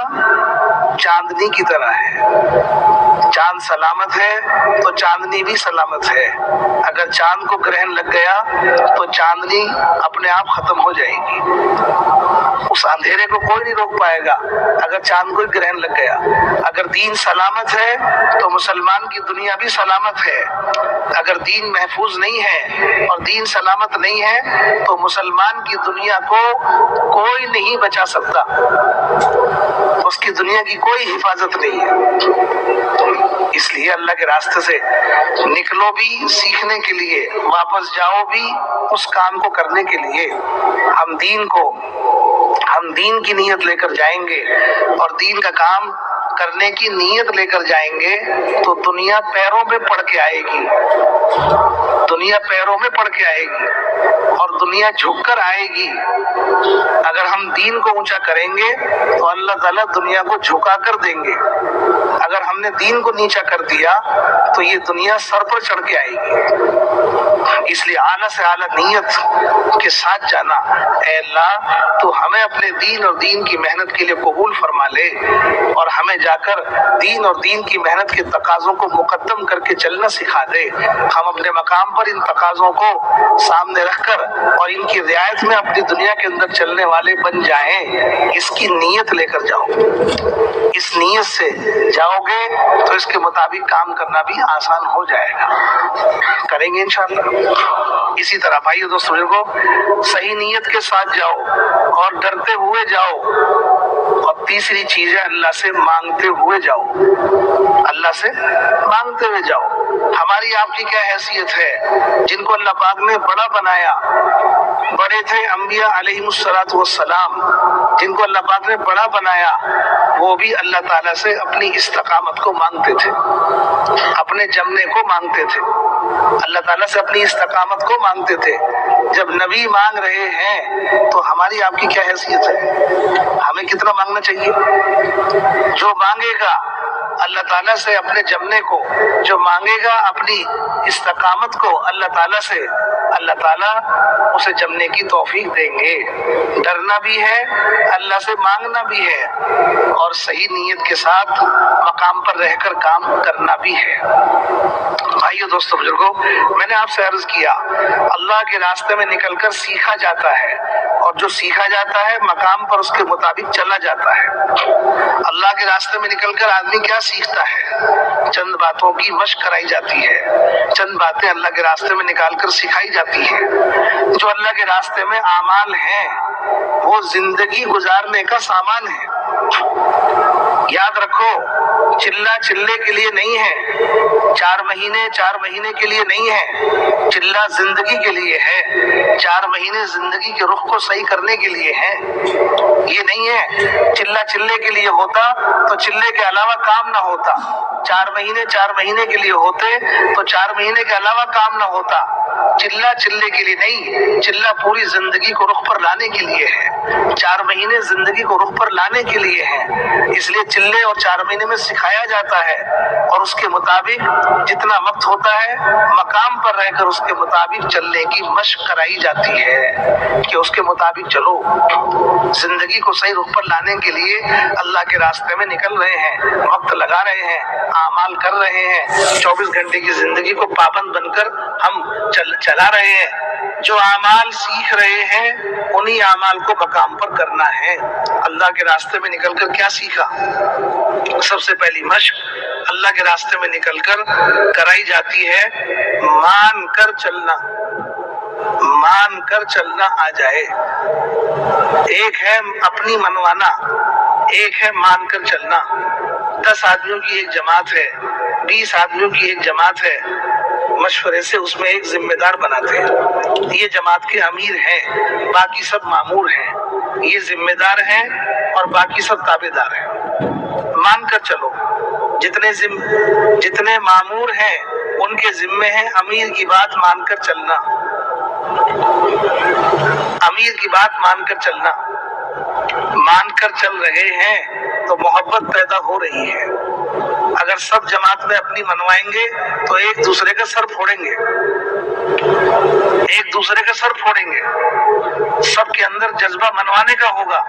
चांदनी की तरह है। चांद सलामत है तो चांदनी भी सलामत है। अगर चांद को ग्रहण लग गया तो चांदनी अपने आप खत्म हो जाएगी। उस अंधेरे को कोई नहीं रोक पाएगा अगर चांद को ग्रहण लग गया। अगर दीन सलामत है तो मुसलमान की दुनिया भी सलामत है। अगर दीन महफूज नहीं है और दीन सलामत नहीं है तो मुसलमान की दुनिया को कोई नहीं बचा सकता, उसकी दुनिया की कोई हिफाजत नहीं है। इसलिए अल्लाह के रास्ते से निकलो भी सीखने के लिए, वापस जाओ भी उस काम को करने के लिए। हम दीन की नीयत लेकर जाएंगे और दीन का काम करने की नीयत लेकर जाएंगे तो दुनिया पैरों में पड़ के आएगी, दुनिया पैरों में पड़ के आएगी और दुनिया झुककर आएगी। अगर हम दीन को ऊंचा करेंगे तो अल्लाह ताला दुनिया को झुका कर देंगे। अगर हमने दीन को नीचा कर दिया तो ये दुनिया सर पर चढ़ के आएगी। इसलिए आला से आला नीयत के साथ जाना, ऐ अल्लाह तो हमें अपने दीन और दीन की मेहनत के लिए कबूल फरमा ले और हमें जाकर दीन और दीन की मेहनत के तकाज़ों को मुकद्दम करके चलना सिखा दे। हम अपने मकाम पर इन तकाज़ों को सामने रखकर और इनकी रियायत में अपनी दुनिया के अंदर चलने वाले बन जाएं। इसकी नीयत लेकर जाओ। इस नीयत से जाओगे तो इसके मुताबिक काम करना भी आसान हो जाएगा। करेंगे इंशाअल्लाह। इसी तरह भाइयों दोस्तों को सही नीयत के साथ जाओ और डरते हुए जाओ। और तीसरी चीज है अल्लाह से मांगते हुए जाओ। अल्लाह से मांगते हुए जाओ। हमारी आपकी क्या हैसियत है? जिनको अल्लाह पाक ने बड़ा बनाया, बड़े थे अंबिया अलैहिमुस्सलातु वस्सलाम, जिनको अल्लाह पाक ने बड़ा बनाया, वो भी अल्लाह ताला से अपनी इस्तकामत को मांगते थे, अपने जमने को मांगते थे, अल्लाह ताला से अपनी इस्तकामत को मांगते थे। जब नबी मांग रहे हैं तो हमारी आपकी क्या हैसियत है? हमें कितना मांगना चाहिए? जो मांगेगा अल्लाह ताला से अपने जमने को, जो मांगेगा अपनी इस्तकामत को अल्लाह ताला से, अल्लाह ताला उसे जमने की तौफीक देंगे। डरना भी है, अल्लाह से मांगना भी है और सही नीयत के साथ मकाम पर रहकर काम करना भी है। भाइयों दोस्तों बुजुर्गों, मैंने आपसे अर्ज किया अल्लाह के रास्ते में निकलकर सीखा जाता है और जो सीखा जाता है मकाम पर उसके मुताबिक चला जाता है। अल्लाह के रास्ते में निकलकर आदमी क्या सीखता है? चंद बातों की मशक कराई जाती है, चंद बातें अल्लाह के रास्ते में निकालकर सिखाई जाती है। जो अल्लाह के रास्ते में आमाल हैं वो जिंदगी गुजारने का सामान है। याद रखो, चिल्ला चिल्ले के लिए नहीं है, 4 महीने के लिए नहीं है, चिल्ला जिंदगी के लिए है। 4 महीने जिंदगी के रुख को सही करने के लिए है। ये नहीं है चिल्ला चिल्ले के लिए होता तो चिल्ले के अलावा काम ना होता। 4 महीने के लिए होते तो 4 महीने के अलावा काम ना होता। चिल्ला चिल्ले के लिए नहीं, चिल्ला पूरी जिंदगी को रुख पर लाने के लिए है। 4 महीने जिंदगी को रुख पर लाने के लिए है। इसलिए चिल्ले और 4 महीने में सिखाया जाता है और उसके मुताबिक जितना वक्त होता है मकाम पर रहकर उसके मुताबिक चलने की मशक कराई जाती है कि उसके मुताबिक चलो। जिंदगी को सही रुख पर लाने के लिए अल्लाह के रास्ते में निकल रहे हैं, वक्त लगा रहे हैं, आमाल कर रहे हैं। 24 घंटे की जिंदगी को पाबंद बनकर हम चला रहे हैं। जो आमाल सीख रहे हैं उन्हीं आमाल को मकाम पर करना है। अल्लाह के रास्ते में निकलकर क्या सीखा? सबसे पहली मशक अल्लाह के रास्ते में निकलकर कराई जाती है मान कर चलना। मान कर चलना आ जाए। एक है अपनी मनवाना, एक है मान कर चलना। 10 आदमियों की एक जमात है, 20 आदमियों की एक जमात है, मशवरे से उसमें एक जिम्मेदार बनाते हैं। ये जमात के अमीर हैं, बाकी सब मामूर हैं। ये जिम्मेदार हैं और बाकी सब ताबेदार हैं। मान कर चलो। जितने मामूर हैं उनके जिम्मे है अमीर की बात मानकर चलना। अमीर की बात मानकर चलना। मानकर चल रहे हैं तो मोहब्बत पैदा हो रही है। अगर सब जमात में अपनी मनवाएंगे तो एक दूसरे का सर फोड़ेंगे, एक दूसरे का सर फोड़ेंगे। सबके अंदर जज्बा मनवाने का होगा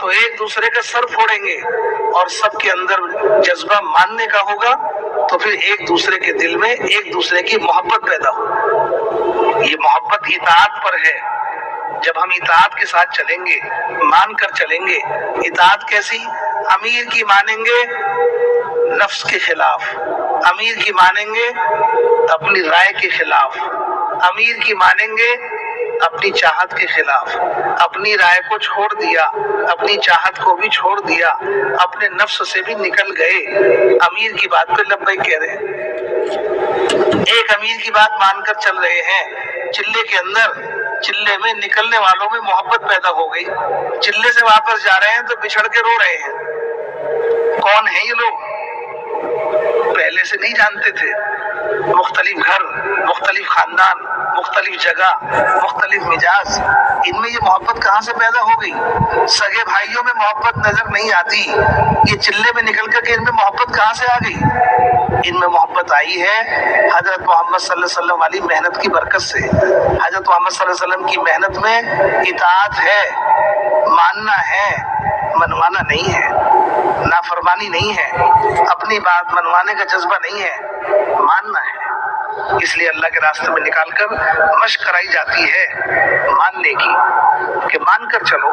तो एक दूसरे का सर फोड़ेंगे और सबके अंदर जज्बा मानने का होगा, तो फिर एक दूसरे के दिल में एक दूसरे की मोहब्बत पैदा हो। ये मोहब्बत इताअत पर है। जब हम इताअत के साथ चलेंगे, मान कर चलेंगे। इताअत कैसी? अमीर की मानेंगे नफ्स के खिलाफ, अमीर की मानेंगे अपनी राय के खिलाफ, अमीर की मानेंगे अपनी चाहत के खिलाफ। अपनी राय को छोड़ दिया, अपनी चाहत को भी छोड़ दिया, अपने नफ्स से भी निकल गए, अमीर की बात पे लब्बैक कह रहे हैं। एक अमीर की बात मानकर चल रहे हैं, चिल्ले के अंदर, चिल्ले में निकलने वालों में मोहब्बत पैदा हो गई। चिल्ले से वापस जा रहे हैं तो बिछड़ के रो रहे हैं। कौन है ये लोग? पहले से नहीं जानते थे। मुख्तलिफ घर, मुख्तलिफ खानदान, मुख्तलिफ जगह, मुख्तलिफ मिजाज, इनमें ये मोहब्बत कहाँ से पैदा हो गई? सगे भाइयों में मोहब्बत नजर नहीं आती, ये चिल्ले में निकल कर के इनमें मोहब्बत कहाँ से आ गई? इनमें मोहब्बत आई है हजरत मोहम्मद सल्लल्लाहु अलैहि वसल्लम वाली मेहनत की बरकत से। हजरत मोहम्मद सल्लल्लाहु अलैहि वसल्लम की मेहनत में इताअत है, मानना है, मनवाना नहीं है, नाफरमानी नहीं है, अपनी बात मनवाने का जज्बा नहीं है, मानना है। इसलिए अल्लाह के रास्ते में निकालकर मशक कराई जाती है मानने की, कि मानकर चलो,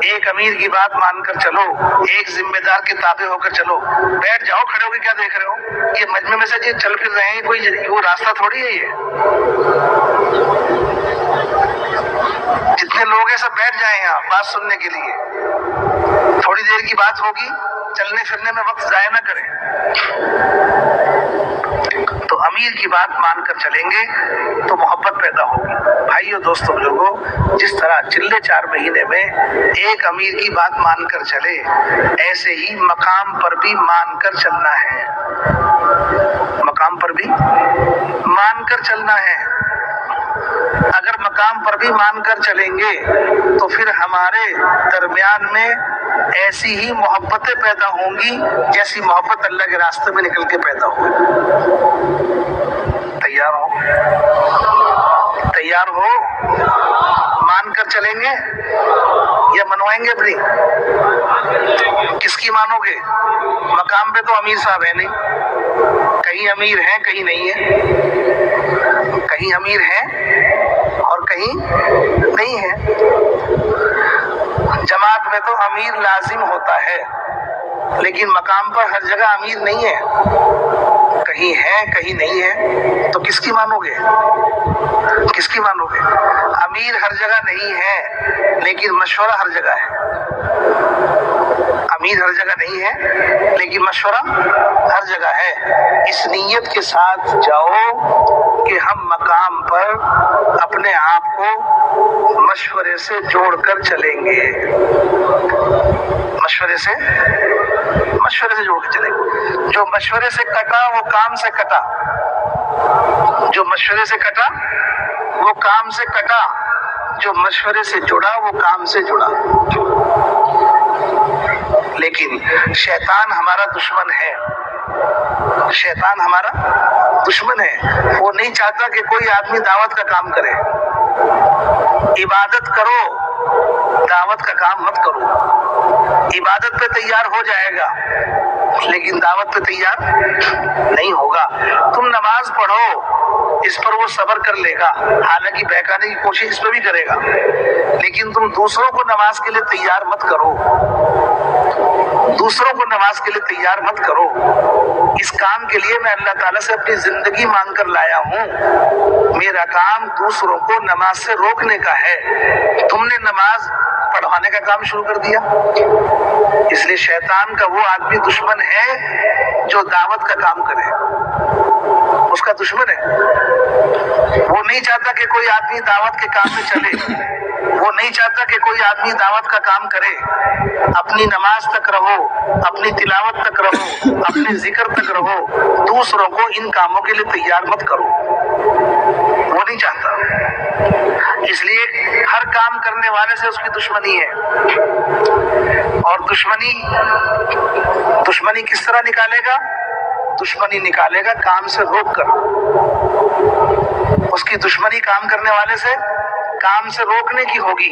एक अमीर की बात मानकर चलो, एक जिम्मेदार के ताबे होकर चलो। बैठ जाओ, खड़े होकर क्या देख रहे हो? ये मजमे में से ये चल फिर रहे हैं, कोई वो रास्ता थोड़ी है ये। जितने लोग हैं सब बैठ जाए यहाँ बात सुनने के लिए। थोड़ी देर की बात होगी, चलने फिरने में वक्त जाया ना करें। तो अमीर की बात मानकर चलेंगे तो मोहब्बत पैदा होगी। भाइयों, दोस्तों, बुजुर्गों, जिस तरह चिल्ले 4 महीने में एक अमीर की बात मानकर चले, ऐसे ही मकाम पर भी मानकर चलना है। मकाम पर भी मानकर चलना है। अगर मकाम पर भी मानकर चलेंगे तो फिर हमारे दरमियान में ऐसी ही मोहब्बतें पैदा होंगी जैसी मोहब्बत अल्लाह के रास्ते में निकल के पैदा हुई। तैयार हो? तैयार हो? मानकर चलेंगे या मनवाएंगे अपनी? किसकी मानोगे? मकाम पे तो अमीर साहब है नहीं, कहीं अमीर हैं कहीं नहीं है, कहीं अमीर हैं और कहीं नहीं है। जमात में तो अमीर लाजिम होता है, लेकिन मकाम पर हर जगह अमीर नहीं है, कहीं है कहीं नहीं है। तो किसकी मानोगे? किसकी मानोगे? अमीर हर जगह नहीं है, लेकिन मशवरा हर जगह है। अमीर हर जगह नहीं है, लेकिन मशवरा हर जगह है। इस नीयत के साथ जाओ कि हम मकाम पर अपने आप को मशवरे से जोड़कर चलेंगे। मशवरे से जोड़कर चलेंगे। जो मशवरे से कटा वो काम से कटा, जो मशवरे से कटा वो काम से कटा, जो मशवरे से जुड़ा वो काम से जुड़ा। लेकिन शैतान हमारा दुश्मन है, शैतान हमारा दुश्मन है। वो नहीं चाहता कि कोई आदमी दावत का काम करे। इबादत करो, दावत का काम मत करो। इबादत पे तैयार हो जाएगा, लेकिन दावत पे तैयार नहीं होगा। तुम नमाज पढ़ो, इस पर वो सब्र कर लेगा, हालांकि बहकाने की कोशिश इस पर भी करेगा, लेकिन तुम दूसरों को नमाज के लिए तैयार मत करो। दूसरों को नमाज के लिए तैयार मत करो। इस काम के लिए मैं अल्लाह ताला से अपनी जिंदगी मांग कर लाया हूँ। मेरा काम दूसरों को नमाज से रोकने का है। तुमने नमाज पढ़वाने का काम शुरू कर दिया। इसलिए शैतान का वो आदमी दुश्मन है जो दावत का काम करे, उसका दुश्मन है। वो नहीं चाहता कि कोई आदमी दावत के काम में चले, वो नहीं चाहता कि कोई आदमी दावत का काम करे। अपनी नमाज तक रहो, अपनी तिलावत तक रहो, अपने जिक्र तक रहो, दूसरों को इन कामों के लिए तैयार मत करो। वो नहीं चाहता, इसलिए हर काम करने वाले से उसकी दुश्मनी है। और दुश्मनी किस तरह निकालेगा? दुश्मनी निकालेगा काम से रोक कर। उसकी दुश्मनी काम करने वाले से کام سے روکنے کی ہوگی۔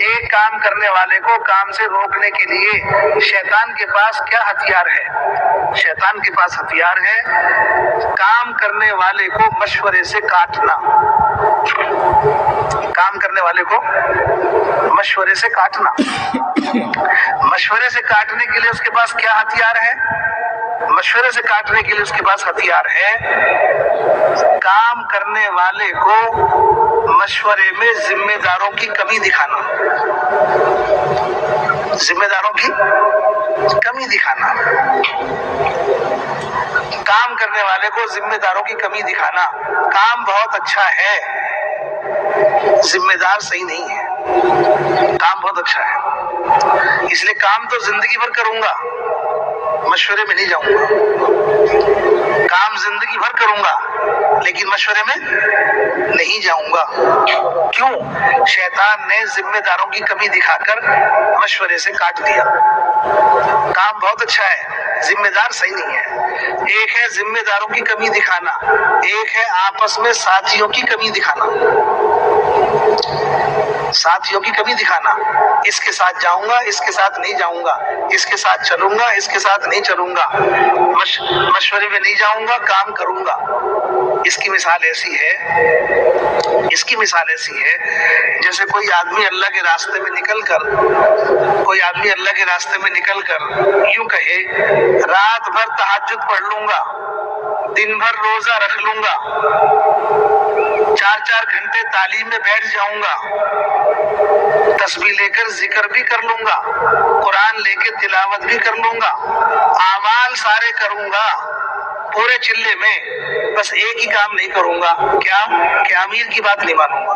ایک کام کرنے والے کو کام سے روکنے کے لیے شیطان کے پاس کیا ہتھیار ہے؟ شیطان کے پاس ہتھیار ہے کام کرنے والے کو مشورے سے کاٹنا۔ کام کرنے والے کو مشورے سے کاٹنا۔ مشورے سے کاٹنے کے لیے اس کے پاس کیا ہتھیار ہے؟ مشورے سے کاٹنے کے لیے اس کے پاس ہتھیار ہے کام کرنے والے کو مشورے میں ذمہ داروں کی کمی دکھانا۔ ذمہ داروں کی کمی دکھانا، کام کرنے والے کو ذمہ داروں کی کمی دکھانا۔ کام بہت اچھا ہے، ذمہ دار صحیح نہیں ہے۔ کام بہت اچھا ہے، اس لیے کام تو زندگی بھر کروں گا، مشورے میں نہیں جاؤں گا۔ کام زندگی بھر کروں گا لیکن مشورے میں نہیں جاؤں گا۔ کیوں؟ شیطان نے ذمہ داروں کی کمی دکھا کر مشورے سے کاٹ دیا۔ کام بہت اچھا ہے، ذمہ دار صحیح نہیں ہے۔ ایک ہے ذمہ داروں کی کمی دکھانا، ایک ہے آپس میں ساتھیوں کی کمی دکھانا۔ ساتھیوں کی کمی دکھانا، اس کے ساتھ جاؤں گا، اس کے ساتھ نہیں جاؤں گا، اس کے ساتھ چلوں گا، اس کے ساتھ نہیں چلوں گا، مشورے میں نہیں جاؤں گا، کام کروں گا۔ اس کی مثال ایسی ہے، اس کی مثال ایسی ہے جیسے کوئی آدمی اللہ کے راستے میں نکل کر، کوئی آدمی اللہ کے راستے میں نکل کر یوں کہے رات بھر تہجد پڑھ لوں گا، دن بھر روزہ رکھ لوں گا، 4 گھنٹے تعلیم میں بیٹھ جاؤں گا، تسبیح لے کر ذکر بھی کر لوں گا، قرآن لے کے تلاوت بھی کر لوں گا، اعمال سارے کروں گا پورے چلے میں، بس ایک ہی کام نہیں کروں گا، کیا؟ کہ امیر کی بات نہیں مانوں گا،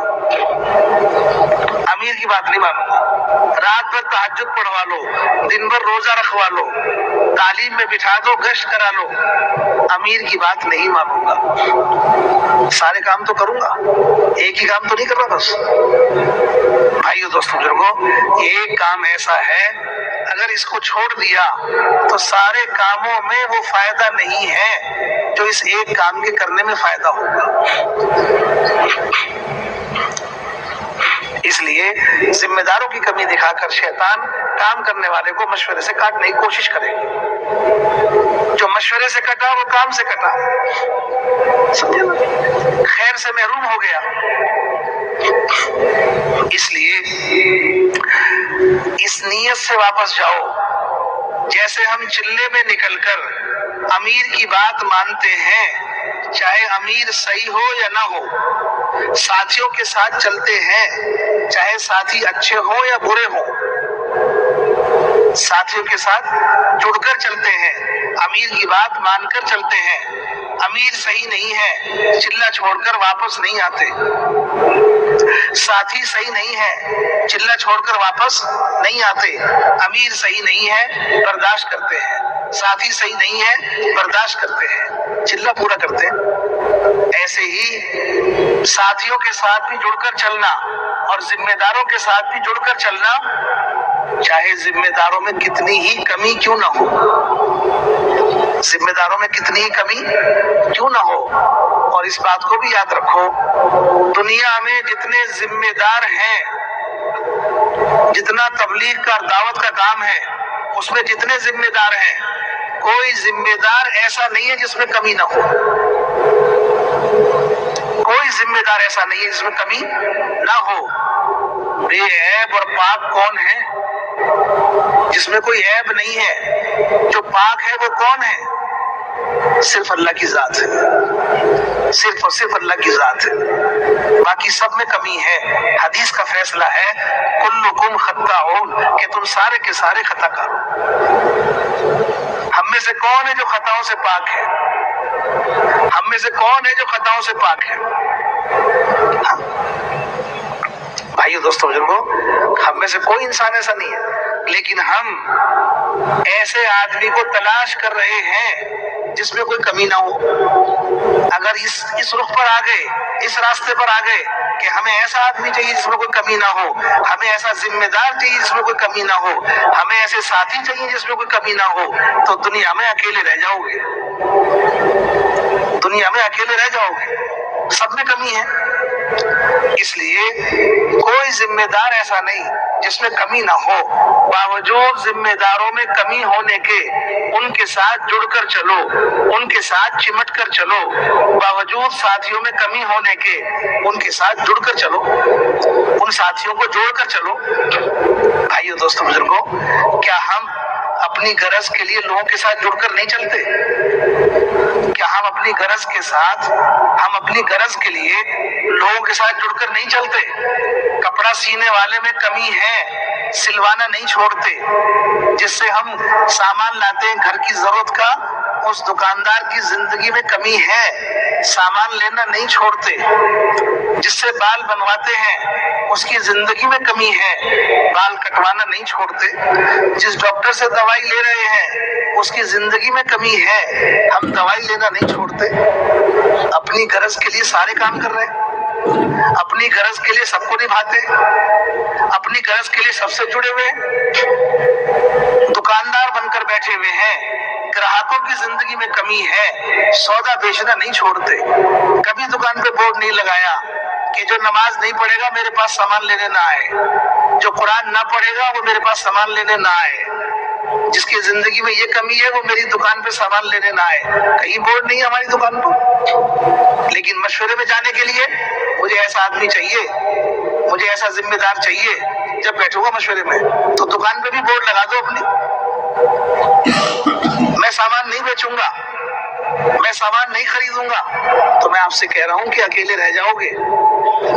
امیر کی بات نہیں مانوں گا۔ رات بھر تہجد پڑھوا لو، دن بھر روزہ رکھوا لو، تعلیم میں بٹھا دو، گشت کرا لو، امیر کی بات نہیں مانوں گا۔ سارے کام تو کروں گا، ایک ہی کام تو نہیں کر رہا۔ بس بھائیو دوستو بزرگوں، ایک کام ایسا ہے اگر اس کو چھوڑ دیا تو سارے کاموں میں وہ فائدہ نہیں ہے جو اس ایک کام کے کرنے میں فائدہ ہوگا۔ اس لیے ذمہ داروں کی کمی دکھا کر شیطان کام کرنے والے کو مشورے سے کاٹنے کی کوشش کرے گا۔ جو مشورے سے کٹا وہ کام سے کٹا، سمجھے نا؟ خیر سے محروم ہو گیا۔ اس لیے اس نیت سے واپس جاؤ جیسے ہم چلے میں نکل کر امیر کی بات مانتے ہیں، چاہے امیر صحیح ہو یا نہ ہو، ساتھیوں کے ساتھ چلتے ہیں چاہے ساتھی اچھے ہوں یا برے ہوں، ساتھیوں کے ساتھ جڑ کر چلتے ہیں، امیر کی بات مان کر چلتے ہیں۔ امیر صحیح نہیں ہے، چلہ چھوڑ کر واپس نہیں آتے۔ ساتھی صحیح نہیں ہے، چلہ چھوڑ کر واپس نہیں آتے۔ امیر صحیح نہیں ہے، برداشت کرتے ہیں۔ ساتھی صحیح نہیں ہے، برداشت کرتے ہیں، چلہ پورا کرتے ہیں۔ ایسے ہی ساتھیوں کے ساتھ بھی جڑ کر چلنا اور ذمہ داروں کے ساتھ بھی جڑ کر چلنا، چاہے ذمہ داروں میں کتنی ہی کمی کیوں نہ ہو، ذمہ داروں میں کتنی ہی کمی کیوں نہ ہو۔ اور اس بات کو بھی یاد رکھو، دنیا میں جتنے ذمہ دار ہیں، جتنا تبلیغ کا دعوت کا کام ہے، اس میں جتنے ذمہ دار ہیں، کوئی ذمہ دار ایسا نہیں ہے جس میں کمی نہ ہو۔ کوئی ذمہ دار ایسا نہیں ہے جس میں کمی نہ ہو۔ بے عیب اور پاک کون ہے؟ جس میں کوئی عیب نہیں ہے، جو پاک ہے وہ کون ہے؟ صرف اللہ کی ذات ہے، صرف اور صرف اللہ کی ذات ہے، باقی سب میں کمی ہے۔ حدیث کا فیصلہ ہے کلکم خطاؤن، کہ تم سارے کے سارے خطا کار ہو۔ ہم میں سے کون ہے جو خطاؤں سے پاک ہے؟ ہم میں سے کون ہے جو خطاؤں سے پاک ہے؟ بھائیو دوستو بزرگوں، ہم میں سے کوئی انسان ایسا نہیں ہے، لیکن ہم ایسے آدمی کو تلاش کر رہے ہیں جس میں کوئی کمی نہ ہو۔ اگر اس رخ پر آ گئے، اس راستے پر آ گئے کہ ہمیں ایسا آدمی چاہیے جس میں کوئی کمی نہ ہو، ہمیں ایسا ذمہ دار چاہیے جس میں کوئی کمی نہ ہو، ہمیں ایسے ساتھی چاہیے جس میں کوئی کمی نہ ہو، تو دنیا میں اکیلے رہ جاؤ گے، دنیا میں اکیلے رہ جاؤ گے۔ सब में कमी है। इसलिए कोई जिम्मेदार ऐसा नहीं जिसमें कमी ना हो। बावजूद जिम्मेदारों में कमी होने के उनके साथ जुड़कर चलो, उनके साथ चिमट कर चलो। बावजूद साथियों में कमी होने के उनके साथ जुड़कर चलो, उन साथियों को जोड़कर चलो। भाइयों, दोस्तों, बुजुर्गों, क्या हम अपनी गरज के लिए लोगों के साथ जुड़कर नहीं चलते? क्या हम अपनी गरज के लिए लोगों के साथ जुड़कर नहीं चलते? कपड़ा सीने वाले में कमी है, सिलवाना नहीं छोड़ते। जिससे हम सामान लाते हैं घर की जरूरत का, उस दुकानदार की जिंदगी में कमी है, सामान लेना नहीं छोड़ते। जिससे बाल बनवाते हैं उसकी जिंदगी में कमी है, बाल कटवाना नहीं छोड़ते। जिस डॉक्टर से दवाई ले रहे हैं उसकी जिंदगी में कमी है, हम दवाई लेना नहीं छोड़ते। अपनी गरज के लिए सारे काम कर रहे हैं, अपनी गरज के लिए सबको निभाते, अपनी गरज के लिए सबसे जुड़े हुए हैं। दुकानदार बनकर बैठे हुए हैं, ग्राहकों की जिंदगी में कमी है, सौदा बेचना नहीं छोड़ते। कभी दुकान पे बोर्ड नहीं लगाया कि जो नमाज नहीं पढ़ेगा मेरे पास सामान लेने ना आए, जो कुरान ना पढ़ेगा वो मेरे पास सामान लेने ना आए, जिसकी जिंदगी में ये कमी है वो मेरी दुकान पे सामान लेने ना आए। कहीं बोर्ड नहीं है हमारी दुकान पर। लेकिन मशवरे में जाने के लिए मुझे ऐसा आदमी चाहिए, मुझे ऐसा जिम्मेदार चाहिए। जब बैठूंगा मशवरे में तो दुकान पे भी बोर्ड लगा दो अपनी। मैं सामान नहीं बेचूंगा, मैं सामान नहीं खरीदूंगा। तो मैं आपसे कह रहा हूं कि अकेले रह जाओगे,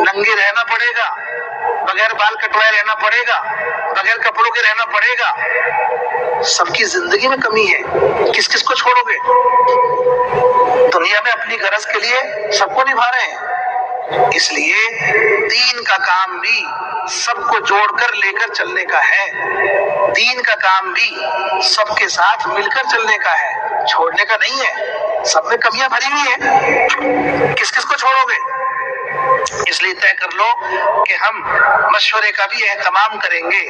नंगे रहना पड़ेगा, बगैर बाल कटवाए रहना पड़ेगा, बगैर कपड़ों के रहना पड़ेगा। सबकी जिंदगी में कमी है, किस किस को छोड़ोगे? दुनिया में अपनी गरज के लिए सबको निभा रहे हैं। इसलिए दीन का काम भी सबको जोड़कर लेकर चलने का है, दीन का काम भी सबके साथ मिलकर चलने का है, छोड़ने का नहीं है। सब में कमियां भरी हुई है, किस किस को छोड़ोगे? इसलिए तय कर लो कि हम मशवरे का भी एहतमाम करेंगे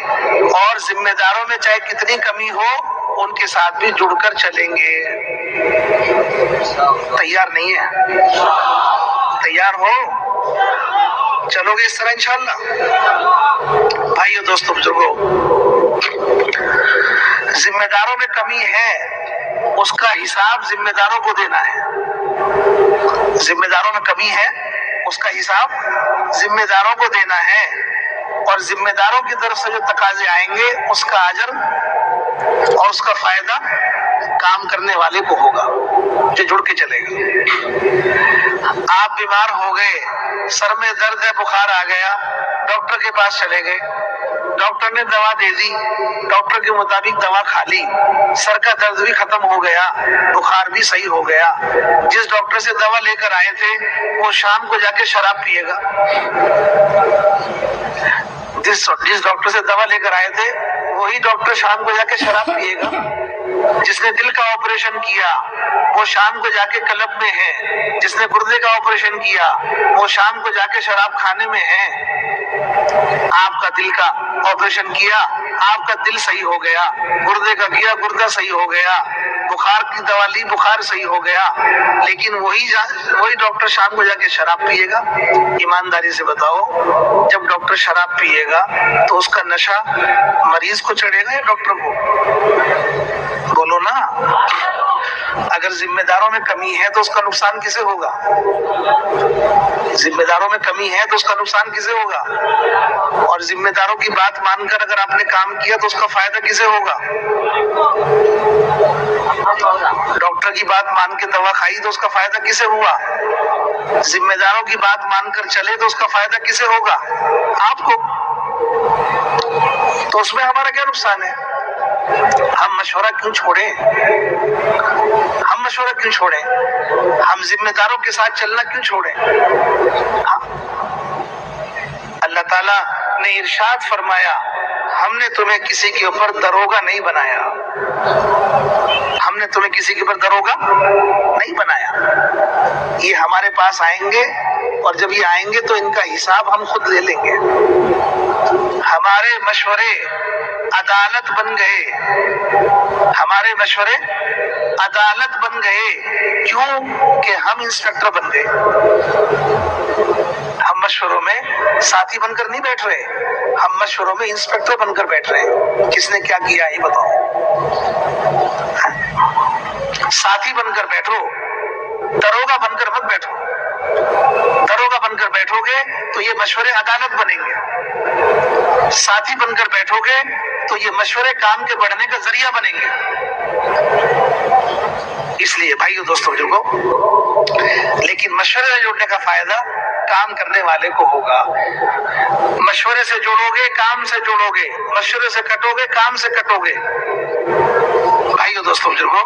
और जिम्मेदारों में चाहे कितनी कमी हो उनके साथ भी जुड़कर चलेंगे। तैयार नहीं है? तैयार हो? चलोगे इस तरह इंशाअल्लाह? भाइयों, दोस्तों, बुजुर्गों, जिम्मेदारों में कमी है, उसका हिसाब जिम्मेदारों को देना है। जिम्मेदारों में कमी है, उसका हिसाब जिम्मेदारों को देना है। और जिम्मेदारों की तरफ से जो तकाजे आएंगे उसका अजर और उसका फायदा काम करने वाले को होगा जो जुड़ के चलेगा। आप बीमार हो गए, सर में दर्द है, बुखार आ गया, डॉक्टर के पास चले गए, डॉक्टर ने दवा दे दी, डॉक्टर के मुताबिक दवा खा ली, सर का दर्द भी खत्म हो गया, बुखार भी सही हो गया। जिस डॉक्टर से दवा लेकर आए थे वो शाम को जाके शराब पिएगा। जिस डॉक्टर से दवा लेकर आए थे वही डॉक्टर शाम को जाके शराब पिएगा। जिसने दिल का ऑपरेशन किया वो शाम को जाके क्लब में है, जिसने गुर्दे का ऑपरेशन किया वो शाम को जाके शराब खाने में है। आपका दिल का ऑपरेशन किया, आपका दिल सही हो गया, गुर्दे का किया, गुर्दा सही हो गया, बुखार की दवा ली, बुखार सही हो गया, लेकिन वही डॉक्टर शाम को जाके शराब पिएगा। ईमानदारी से बताओ, जब डॉक्टर शराब पिएगा तो उसका नशा मरीज को चढ़ेगा या डॉक्टर को? बोलो ना। अगर जिम्मेदारों में कमी है तो उसका नुकसान किसे होगा? जिम्मेदारों में कमी है तो उसका नुकसान किसे होगा? और जिम्मेदारों की बात मानकर अगर आपने काम किया तो उसका फायदा किसे होगा? डॉक्टर की बात मान के दवा खाई तो उसका फायदा किसे हुआ? जिम्मेदारों की बात मानकर चले तो उसका फायदा किसे होगा? आपको। तो उसमें हमारा क्या नुकसान है? हम मशवरा क्यों छोड़ें? हम मशवरा क्यों छोड़ें? हम जिम्मेदारों के साथ चलना क्यों छोड़ें? अल्लाह ताला ने इरशाद फरमाया, हमने तुम्हें किसी के ऊपर दरोगा नहीं बनाया, हमने तुम्हें किसी के ऊपर दरोगा नहीं बनाया। ये हमारे पास आएंगे और जब ये आएंगे तो इनका हिसाब हम खुद ले लेंगे। हमारे मशवरे अदालत बन गए, हमारे मशवरे अदालत बन गए। क्यों? कि हम इंस्पेक्टर बन गए। हम मशवरों में साथी बनकर नहीं बैठ रहे, हम मशवरों में इंस्पेक्टर बनकर बैठ रहे हैं। किसने क्या किया ये बताओ। साथी बनकर बैठो, दरोगा बनकर मत बैठो। दरोगा बनकर बैठोगे तो ये मशवरे अदालत बनेंगे, साथी बनकर बैठोगे तो ये मशवरे काम के बढ़ने का जरिया बनेंगे। इसलिए भाइयों दोस्तों बुजुर्गों, लेकिन मशवरे से जुड़ने का फायदा काम करने वाले को होगा। मशवरे से जुड़ोगे काम से जुड़ोगे, मशवरे से कटोगे काम से कटोगे। भाइयों दोस्तों बुजुर्गों,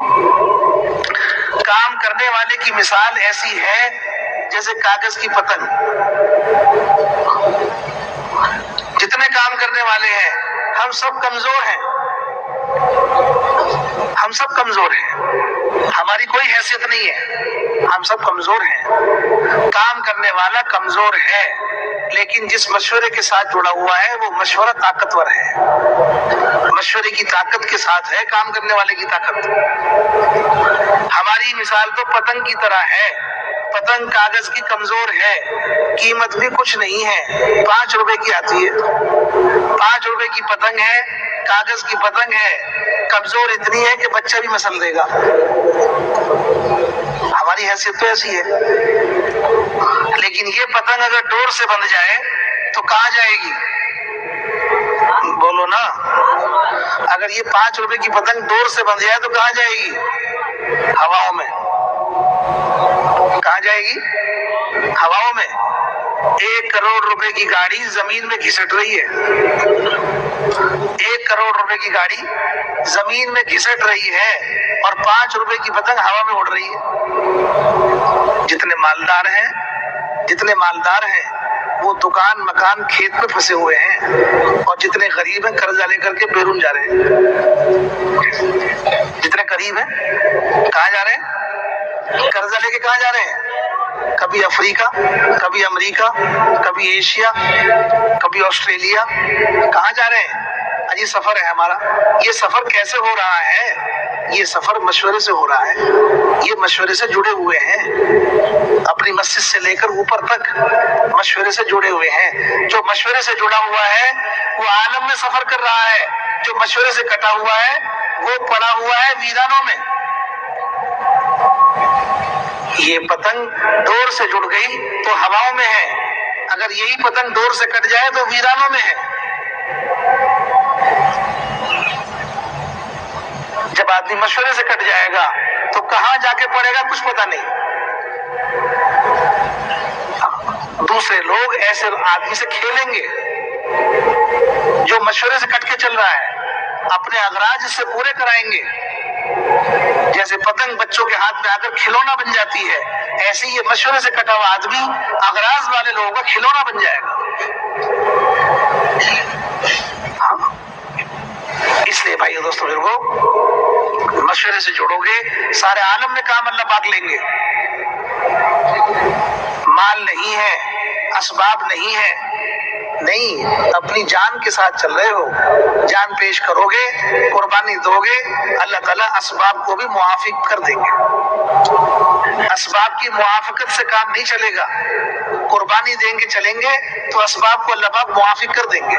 काम करने वाले की मिसाल ऐसी है जैसे कागज की पतंग। जितने काम करने वाले हैं हम सब कमजोर हैं, हम सब कमजोर हैं, हमारी कोई हैसियत नहीं है, हम सब कमजोर हैं। काम करने वाला कमजोर है, लेकिन जिस मशवरे के साथ जुड़ा हुआ है वो मशवरा ताकतवर है। मशवरे की ताकत के साथ है काम करने वाले की ताकत। हमारी मिसाल तो पतंग की तरह है। पतंग कागज की कमजोर है, कीमत भी कुछ नहीं है, 5 रुपए की आती है। 5 रुपए की पतंग है, कागज की पतंग है, कमजोर इतनी है कि बच्चा भी मसल देगा। हमारी हैसियत तो ऐसी है। लेकिन ये पतंग अगर डोर से बंध जाए तो कहाँ जाएगी? बोलो ना। अगर ये 5 रुपए की पतंग डोर से बंध जाए तो कहाँ जाएगी? हवाओं में। कहाँ जाएगी? हवाओं में। 1 करोड़ रुपए की गाड़ी जमीन में घिसट रही है। 1 करोड़ रुपए की गाड़ी जमीन में घिसट रही है और 5 रुपए की पतंग हवा में उड़ रही है। जितने मालदार हैं वो दुकान मकान खेत में फंसे हुए हैं, और जितने गरीब हैं कर्जा लेकर के बैरून जा रहे हैं। जितने गरीब हैं कहाँ जा रहे हैं? कर्जा लेके कहाँ जा रहे हैं? कभी अफ्रीका, कभी अमेरिका, कभी एशिया, कभी ऑस्ट्रेलिया। कहाँ जा रहे हैं? ये सफर है हमारा। ये सफर कैसे हो रहा है? ये सफर मशवरे से हो रहा है। ये मशवरे से जुड़े हुए हैं, अपनी मस्जिद से लेकर ऊपर तक मशवरे से जुड़े हुए हैं। जो मशवरे से जुड़ा हुआ है वो आलम में सफर कर रहा है, जो मशवरे से कटा हुआ है वो पड़ा हुआ है वीरानों में। ये पतंग डोर से जुड़ गई तो हवाओं में है, अगर यही पतंग डोर से कट जाए तो वीरानों में है। जब आदमी मशवरे से कट जाएगा तो कहां जाके पड़ेगा कुछ पता नहीं। दूसरे लोग ऐसे आदमी से खेलेंगे जो मशवरे से कट के चल रहा है, अपने अगराज इससे पूरे कराएंगे। जैसे पतंग बच्चों के हाथ में आकर खिलौना बन जाती है, ऐसे ही ये मशवरे से कटा हुआ आदमी अगराज वाले लोगों का खिलौना बन जाएगा। इसलिए भाइयों दोस्तों बुजुर्गों, मशवरे से जुड़ोगे सारे आलम में काम अल्लाह पाक लेंगे। माल नहीं है, असबाब नहीं है, नहीं, अपनी जान के साथ चल रहे हो। जान पेश करोगे, कुर्बानी दोगे, अल्लाह ताला असबाब को भी मुआफिक कर देंगे। असबाब की मुआफिकत से काम नहीं चलेगा। कुर्बानी देंगे चलेंगे तो असबाब को अल्लाह पाक मुआफिक कर देंगे।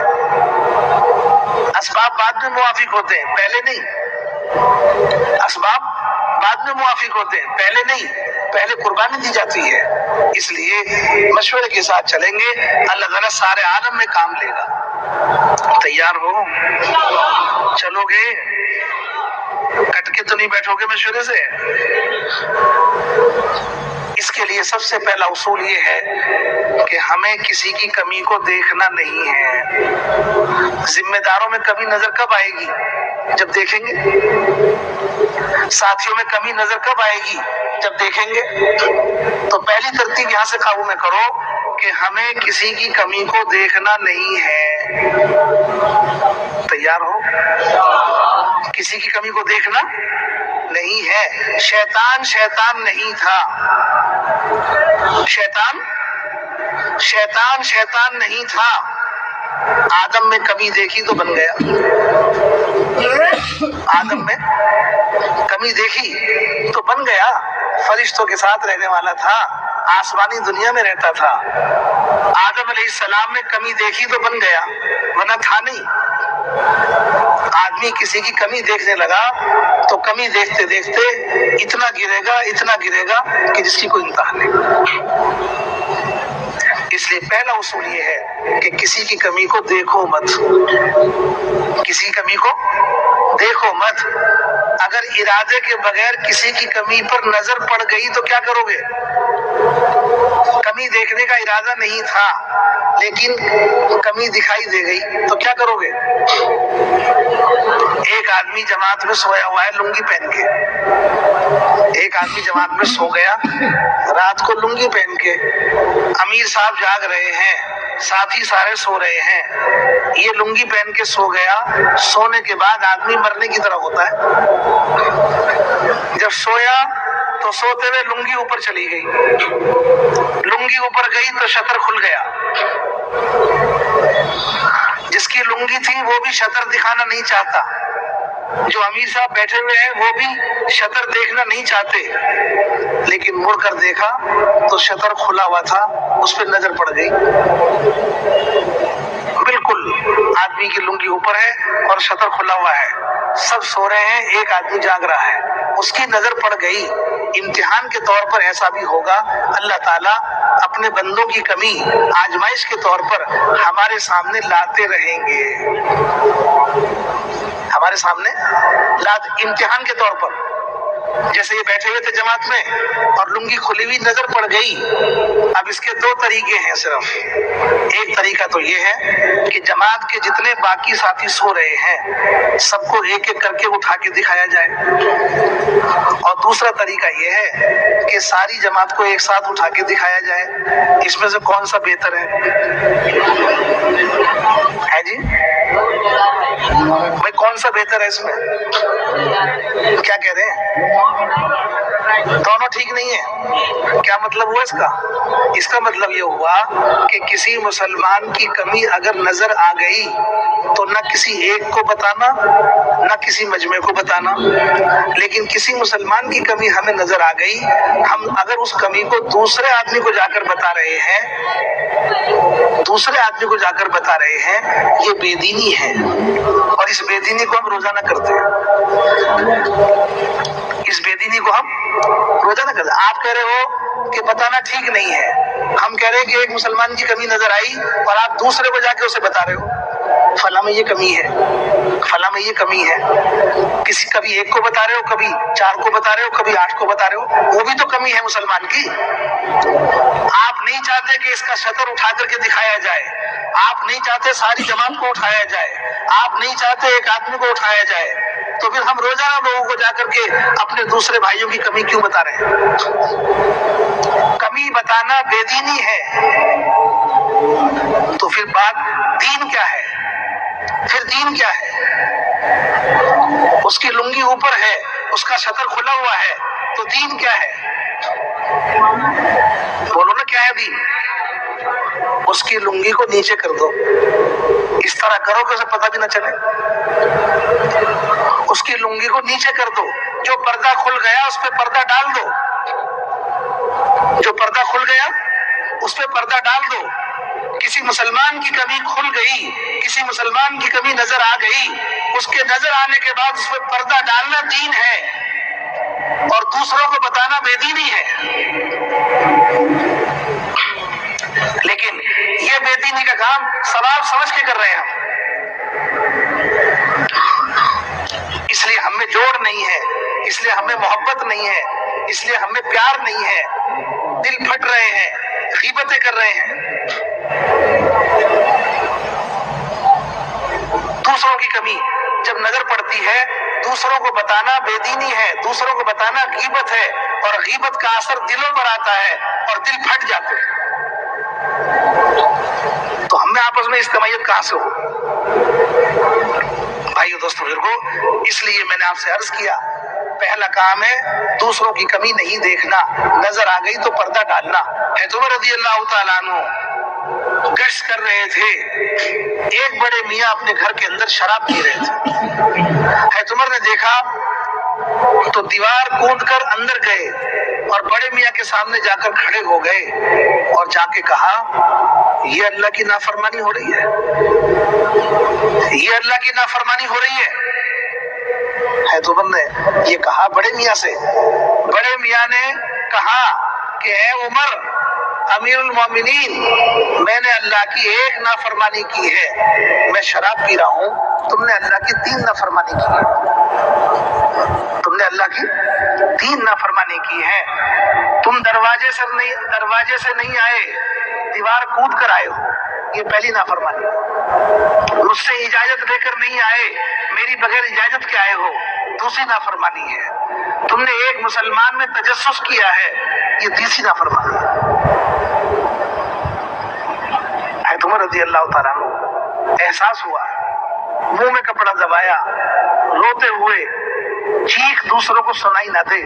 असबाब बाद में मुआफिक होते हैं, पहले नहीं। असबाब बाद में मुआफिक होते हैं, पहले नहीं। पहले कुर्बानी दी जाती है। इसलिए मशवरे के साथ चलेंगे, अल्लाह ताला सारे आलम में काम लेगा। तैयार हो? चलोगे? कट के तो नहीं बैठोगे मशवरे से। इसके लिए सबसे पहला उसूल ये है कि हमें किसी की कमी को देखना नहीं है। जिम्मेदारों में कमी नजर कब आएगी? जब देखेंगे। साथियों में कमी नजर कब आएगी? जब देखेंगे। तो पहली तरतीब यहाँ से काबू में करो कि हमें किसी की कमी को देखना नहीं है। तैयार हो? किसी की कमी को देखना نہیں ہے. شیطان نہیں تھا. شیطان نہیں تھا. آدم میں کمی دیکھی تو بن گیا. آدم میں کمی دیکھی تو بن گیا. فرشتوں کے ساتھ رہنے والا تھا, آسمانی دنیا میں رہتا تھا. آدم علیہ السلام میں کمی دیکھی تو بن گیا, ورنہ تھا نہیں. آدمی کسی کی کمی دیکھنے لگا تو کمی دیکھتے دیکھتے اتنا گرے گا کہ جس کی کوئی انتہا نہیں. اس لیے پہلا اصول یہ ہے کہ کسی کی کمی کو دیکھو مت. کسی کی کمی کو دیکھو مت. اگر ارادے کے بغیر کسی کی کمی پر نظر پڑ گئی تو کیا کرو گے؟ کمی دیکھنے کا ارادہ نہیں تھا لیکن کمی دکھائی دے گئی تو کیا کرو گے؟ ایک آدمی جماعت میں سویا ہوا ہے لنگی پہن کے. ایک آدمی جماعت میں سو گیا رات کو لنگی پہن کے. امیر صاحب جاگ رہے ہیں, ساتھی سارے سو رہے ہیں. یہ لنگی پہن کے سو گیا. سونے کے بعد آدمی مرنے کی طرح ہوتا ہے. جب سویا تو سوتے ہوئے لنگی اوپر چلی گئی. لنگی اوپر گئی تو شطر کھل گیا. جس کی لنگی تھی وہ بھی شطر دکھانا نہیں چاہتا. جو امیر صاحب بیٹھے ہوئے ہیں وہ بھی شطر دیکھنا نہیں چاہتے, لیکن مڑ کر دیکھا تو شطر کھلا ہوا تھا, اس پہ نظر پڑ گئی. بالکل آدمی کی لنگی اوپر ہے اور شطر کھلا ہوا ہے. سب سو رہے ہیں, ایک آدمی جاگ رہا ہے, اس کی نظر پڑ گئی. امتحان کے طور پر ایسا بھی ہوگا, اللہ تعالیٰ اپنے بندوں کی کمی آزمائش کے طور پر ہمارے سامنے لاتے رہیں گے. ہمارے سامنے امتحان کے طور پر. جیسے یہ بیٹھے ہوئے تھے جماعت میں اور لنگی کھلی ہوئی نظر پڑ گئی. اب اس کے دو طریقے ہیں صرف. ایک طریقہ تو یہ ہے کہ جماعت کے جتنے باقی ساتھی سو رہے ہیں سب کو ایک ایک کر کے اٹھا کے دکھایا جائے, اور دوسرا طریقہ یہ ہے کہ ساری جماعت کو ایک ساتھ اٹھا کے دکھایا جائے. اس میں سے کون سا بہتر ہے جی بھائی؟ کون سا بہتر ہے اس میں؟ کیا کہہ رہے ہیں؟ دونوں ٹھیک نہیں ہے. کیا مطلب ہوا اس کا؟ اس کا مطلب یہ ہوا کہ کسی مسلمان کی کمی اگر نظر آ گئی تو نہ کسی ایک کو بتانا نہ کسی مجمع کو بتانا. لیکن کسی مسلمان کی کمی ہمیں نظر آ گئی, ہم اگر اس کمی کو دوسرے آدمی کو جا کر بتا رہے ہیں یہ بے دینی ہے, اور اس بے دینی کو ہم روزانہ کرتے ہیں. آپ کہہ رہے ہو کہ بتانا ٹھیک نہیں ہے, ہم کہہ رہے ہیں کہ ایک مسلمان کی کمی نظر آئی اور آپ دوسرے کو جا کے اسے بتا رہے ہو فلاں میں یہ کمی ہے, فلاں میں یہ کمی ہے. کبھی ایک کو بتا رہے ہو, کبھی 4 کو بتا رہے ہو, کبھی 8 کو بتا رہے ہو. وہ بھی تو کمی ہے مسلمان کی. آپ نہیں چاہتے کہ اس کا شطر اٹھا کر کے دکھایا جائے, آپ نہیں چاہتے ساری جماعت کو اٹھایا جائے, آپ نہیں چاہتے ایک آدمی کو اٹھایا جائے, تو پھر ہم روزانہ لوگوں کو جا کر کے اپنے دوسرے بھائیوں کی کمی کیوں بتا رہے ہیں؟ کمی بتانا بے دینی ہے. تو پھر بات دین کیا ہے؟ اس کی لنگی اوپر ہے, اس کا شطر کھلا ہوا ہے, تو دین کیا ہے؟ بولو نا, کیا ہے دین؟ اس کی لنگی کو نیچے کر دو, اس طرح کرو کہ اسے پتہ بھی نہ چلے. اس کی لنگی کو نیچے کر دو, جو پردہ کھل گیا اس پہ پردہ ڈال دو. جو پردہ کھل گیا اس پہ پردہ ڈال دو. کسی مسلمان کی کمی کھل گئی, کسی مسلمان کی کمی نظر آ گئی, اس کے نظر آنے کے بعد اس پہ پردہ ڈالنا دین ہے, اور دوسروں کو بتانا بے دینی ہے. لیکن یہ بے دینی کا کام ثواب سمجھ کے کر رہے ہیں ہم. اس لیے ہم میں جوڑ نہیں ہے, اس لیے ہمیں محبت نہیں ہے, اس لیے ہمیں پیار نہیں ہے. دل پھٹ رہے ہیں, غیبتیں کر رہے ہیں. دوسروں کی کمی جب نظر پڑتی ہے, دوسروں کو بتانا بے دینی ہے, دوسروں کو بتانا غیبت ہے, اور غیبت کا اثر دلوں پر آتا ہے اور دل پھٹ جاتے ہیں. تو ہم میں آپس میں اجتماعیت کہاں سے ہو؟ بھائیو دوستو بزرگو, اس لیے میں نے آپ سے عرض کیا पहला काम है दूसरों की कमी नहीं देखना, नजर आ गई तो पर्दा डालना। हैत उमर रज़ी अल्लाह ताला अन्हु गश्त कर रहे थे, एक बड़े मियाँ अपने घर के अंदर शराब पी रहे थे। हैत उमर ने देखा तो दीवार कूद कर अंदर गए और बड़े मियाँ के सामने जाकर खड़े हो गए और जाके कहा, ये अल्लाह की नाफरमानी हो रही है, ये अल्लाह की नाफरमानी हो रही है। हैत उमर ने ये कहा बड़े मियाँ से। बड़े मियाँ ने कहा कि ऐ उमर अमीरुल मोमिनीन, मैंने अल्लाह की एक नाफरमानी की है, मैं शराब पी रहा हूँ, तुमने अल्लाह की 3 नाफरमानी की है, तुमने अल्लाह की 3 नाफरमानी की है। तुम दरवाजे से नहीं आए, दीवार कूद कर आए हो, ये पहली नाफरमानी। मुझसे इजाजत लेकर नहीं आए, मेरी बगैर इजाजत के आए हो, दूसरी नाफरमानी है। तुमने एक मुसलमान में तजस्सुस किया है, ये तीसरी नाफरमानी है। हैत उमर रज़ी अल्लाह ताला अन्हु एहसास हुआ, मुंह में कपड़ा दबाया, रोते हुए, चीख दूसरों को सुनाई ना दे,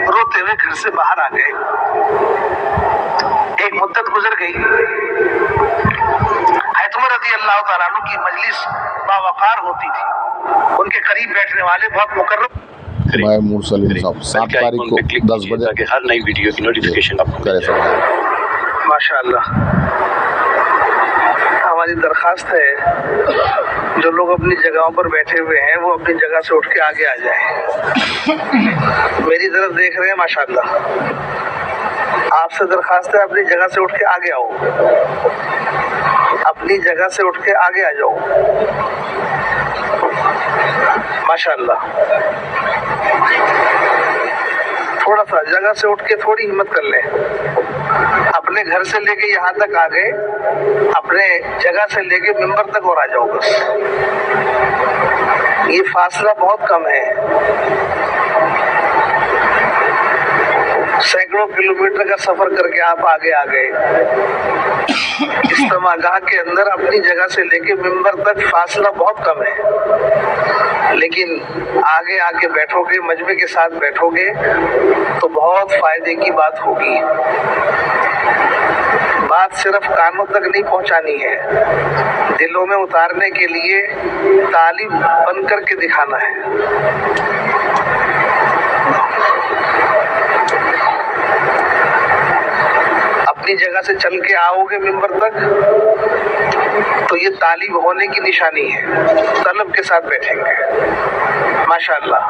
रोते हुए घर से बाहर आ गए। एक मुद्दत गुजर गई। हैत उमर रज़ी अल्लाह ताला अन्हु की मजलिस बावकार होती थी, उनके करीब बैठने वाले बहुत मुकर्रम। भाई मुरसलीन साहब 7 तारीख को 10 बजे ताकि हर नई वीडियो की नोटिफिकेशन आपको करे सकते। माशाअल्लाह, हमारी दरखास्त है जो लोग अपनी जगहों पर बैठे हुए हैं वो अपनी जगह से उठ के आगे आ जाएं। मेरी तरफ देख रहे हैं माशाअल्लाह, आपसे दरखास्त है अपनी जगह से उठ के आगे आओ, अपनी जगह से उठ के आगे आ जाओ। माशाअल्लाह, थोड़ा सा जगह से उठ के थोड़ी हिम्मत कर लें। अपने घर से लेके यहाँ तक आ गए, अपने जगह से लेके मिंबर तक और आ जाओ बस, ये फासला बहुत कम है। सैकड़ों किलोमीटर का सफर करके आप आगे आ गए। इज्तिमागाह के अंदर अपनी जगह से लेके मिंबर तक फासला बहुत कम है, लेकिन आगे आके बैठोगे, मजमे के साथ बैठोगे तो बहुत फायदे की बात होगी। बात सिर्फ कानों तक नहीं पहुंचानी है, दिलों में उतारने के लिए तालीम बन करके दिखाना है। अपनी जगह से चल के आओगे मिंबर तक तो ये तालीब होने की निशानी है, तलब के साथ बैठेंगे। माशाअल्लाह,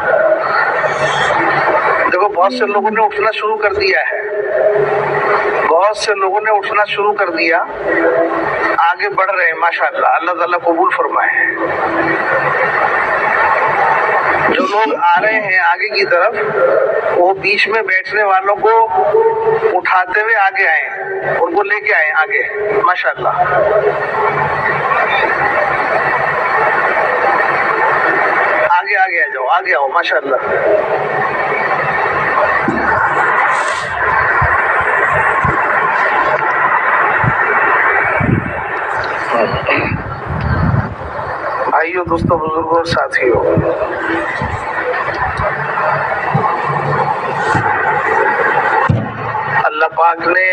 देखो बहुत से लोगों ने उठना शुरू कर दिया है, बहुत से लोगों ने उठना शुरू कर दिया, आगे बढ़ रहे हैं। माशाअल्लाह, अल्लाह ताला कबूल फरमाए। जो लोग आ रहे हैं आगे की तरफ, वो बीच में बैठने वालों को उठाते हुए आगे आए, उनको लेके आए आगे। माशाअल्लाह, आगे आगे आ जाओ, आगे आओ। माशाअल्लाह, भाइयों, दोस्तों, बुजुर्गों और साथियों, अल्लाह पाक ने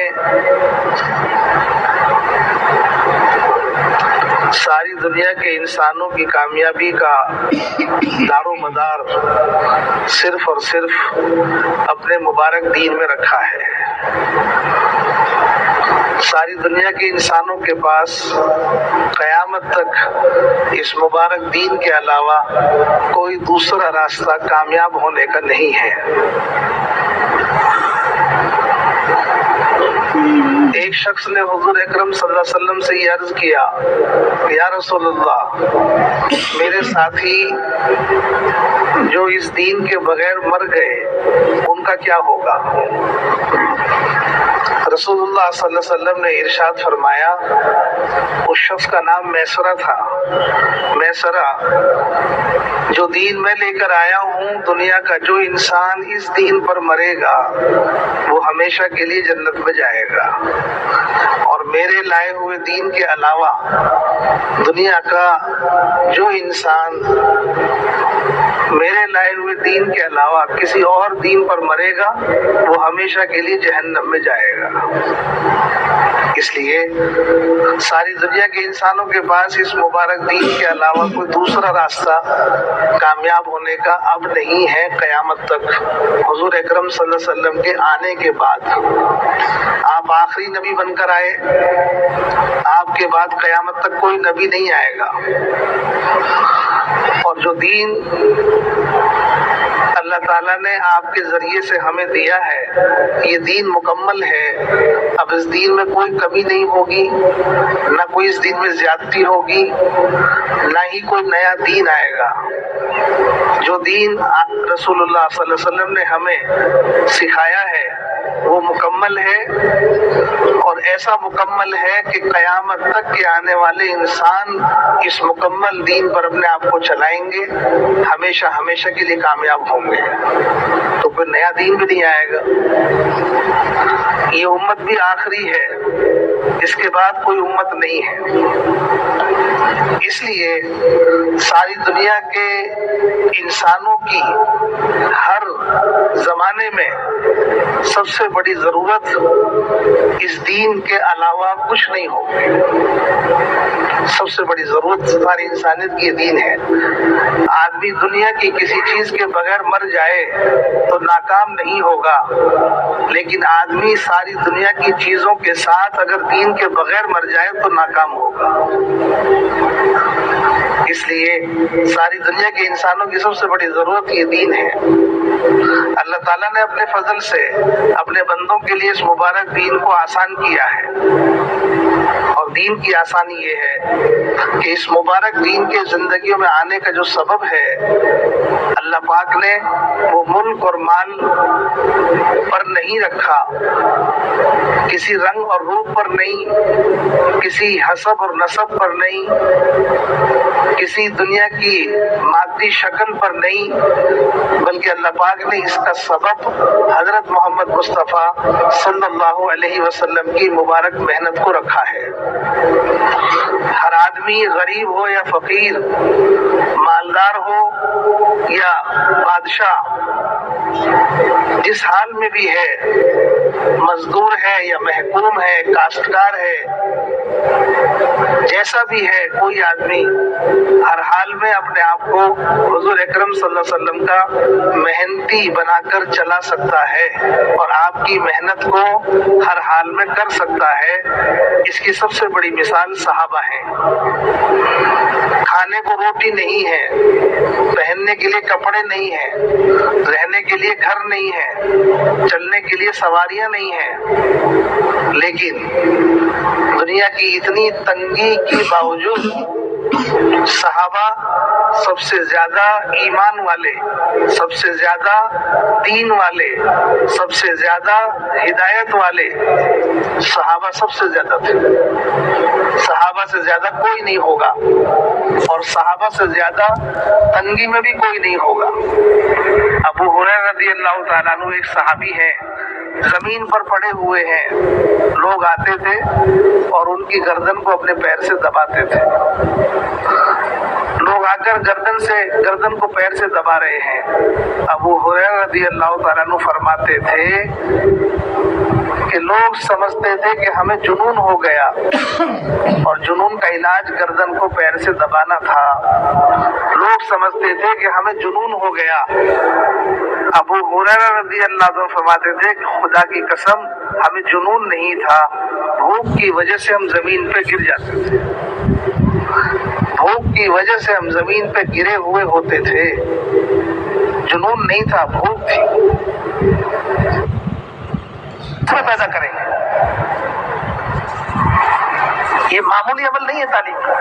सारी दुनिया के इंसानों की कामयाबी का दारो मदार सिर्फ और सिर्फ अपने मुबारक दीन में रखा है। सारी दुनिया के इंसानों के पास क़यामत तक इस मुबारक दीन के अलावा कोई दूसरा रास्ता कामयाब होने का नहीं है। एक शख्स ने हुजूर अकरम सल्लल्लाहु अलैहि वसल्लम से ये अर्ज किया, या रसूलल्लाह, मेरे साथी जो इस दीन के बगैर मर गए उनका क्या होगा? रसूलुल्लाह सल्लल्लाहु अलैहि वसल्लम ने इरशाद फरमाया, उस शख्स का नाम मैसरा था। मैसरा, जो दीन में लेकर आया हूँ दुनिया का, जो इंसान इस दीन पर मरेगा वो हमेशा के लिए जन्नत में जाएगा, और میرے لائے ہوئے دین کے علاوہ دنیا کا جو انسان میرے لائے ہوئے دین کے علاوہ کسی اور دین پر مرے گا وہ ہمیشہ کے لیے جہنم میں جائے گا۔ اس لیے ساری دنیا کے انسانوں کے پاس اس مبارک دین کے علاوہ کوئی دوسرا راستہ کامیاب ہونے کا اب نہیں ہے قیامت تک۔ حضور اکرم صلی اللہ علیہ وسلم کے آنے کے بعد آپ آخری نبی بن کر آئے، آپ کے بعد قیامت تک کوئی نبی نہیں آئے گا، اور جو دین اللہ تعالیٰ نے آپ کے ذریعے سے ہمیں دیا ہے یہ دین مکمل ہے۔ اب اس دین میں کوئی کمی نہیں ہوگی، نہ کوئی اس دین میں زیادتی ہوگی، نہ ہی کوئی نیا دین آئے گا۔ جو دین رسول اللہ صلی اللہ علیہ وسلم نے ہمیں سکھایا ہے وہ مکمل ہے، اور ایسا مکمل ہے کہ قیامت تک کے آنے والے انسان اس مکمل دین پر اپنے آپ کو چلائیں گے، ہمیشہ ہمیشہ کے لیے کامیاب ہوں گے۔ تو کوئی نیا دین بھی نہیں آئے گا۔ یہ امت بھی آخری ہے، اس کے بعد کوئی امت نہیں ہے۔ اس لیے ساری دنیا کے انسانوں کی ہر زمانے میں سب سے بڑی ضرورت اس دین کے علاوہ کچھ نہیں ہوگی۔ سب سے بڑی ضرورت ساری انسانیت کی یہ دین ہے۔ آدمی دنیا کی کسی چیز کے بغیر مر جائے تو ناکام نہیں ہوگا، لیکن آدمی ساری دنیا کی چیزوں کے ساتھ اگر دین کے بغیر مر جائے تو ناکام ہوگا۔ اس لیے ساری دنیا کے انسانوں کی سب سے بڑی ضرورت یہ دین ہے۔ اللہ تعالیٰ نے اپنے فضل سے اپنے بندوں کے لیے اس مبارک دین کو آسان کیا ہے، اور دین کی آسانی یہ ہے کہ اس مبارک دین کے زندگیوں میں آنے کا جو سبب ہے اللہ پاک نے وہ ملک اور مال پر نہیں رکھا، کسی رنگ اور روپ پر نہیں، کسی حسب اور نسب پر نہیں، کسی دنیا کی مادی شکل پر نہیں، بلکہ اللہ پاک نے اس کا سبب حضرت محمد مصطفیٰ صلی اللہ علیہ وسلم کی مبارک محنت کو رکھا ہے۔ ہر آدمی غریب ہو یا فقیر، مالدار ہو یا بادشاہ، جس حال میں بھی ہے، مزدور ہے یا محکوم ہے، کاشتکار ہے، جیسا بھی ہے، کوئی آدمی ہر حال میں اپنے آپ کو حضور اکرم صلی اللہ علیہ وسلم کا محنتی بنا کر چلا سکتا ہے، اور آپ کی محنت کو ہر حال میں کر سکتا ہے۔ اس کی سب سے بڑی مثال صحابہ ہیں۔ کھانے کو روٹی نہیں ہے، پہننے کے لیے کپڑے نہیں ہیں، رہنے کے لیے گھر نہیں ہے، چلنے کے لیے سواریاں نہیں ہیں، لیکن دنیا کی اتنی تنگی کے باوجود صحابہ سب سے زیادہ ایمان والے، سب سے زیادہ دین والے، سب سے زیادہ ہدایت والے صحابہ سب سے زیادہ تھے۔ صحابہ سے زیادہ کوئی نہیں ہوگا، اور صحابہ سے زیادہ تنگی میں بھی کوئی نہیں ہوگا۔ ابو ہریرہ رضی اللہ تعالیٰ عنہ ایک صحابی ہیں، زمین پر پڑے ہوئے ہیں، لوگ آتے تھے اور ان کی گردن کو اپنے پیر سے دباتے تھے۔ لوگ آ کر گردن کو پیر سے دبا رہے ہیں۔ ابو ہریرہ رضی اللہ تعالیٰ عنہ فرماتے تھے کہ لوگ سمجھتے تھے کہ ہمیں جنون ہو گیا، اور جنون کا علاج گردن کو پیر سے دبانا تھا۔ لوگ سمجھتے تھے کہ ہمیں جنون ہو گیا۔ ابو ہریرہ رضی اللہ عنہ فرماتے تھے کہ خدا کی قسم ہمیں جنون نہیں تھا، بھوک کی وجہ سے ہم زمین پہ گر جاتے تھے، بھوک کی وجہ سے ہم زمین پہ گرے ہوئے ہوتے تھے، جنون نہیں تھا، بھوک تھی۔ پیدا کریں گے، یہ معمولی عمل نہیں ہے تعلیم کا۔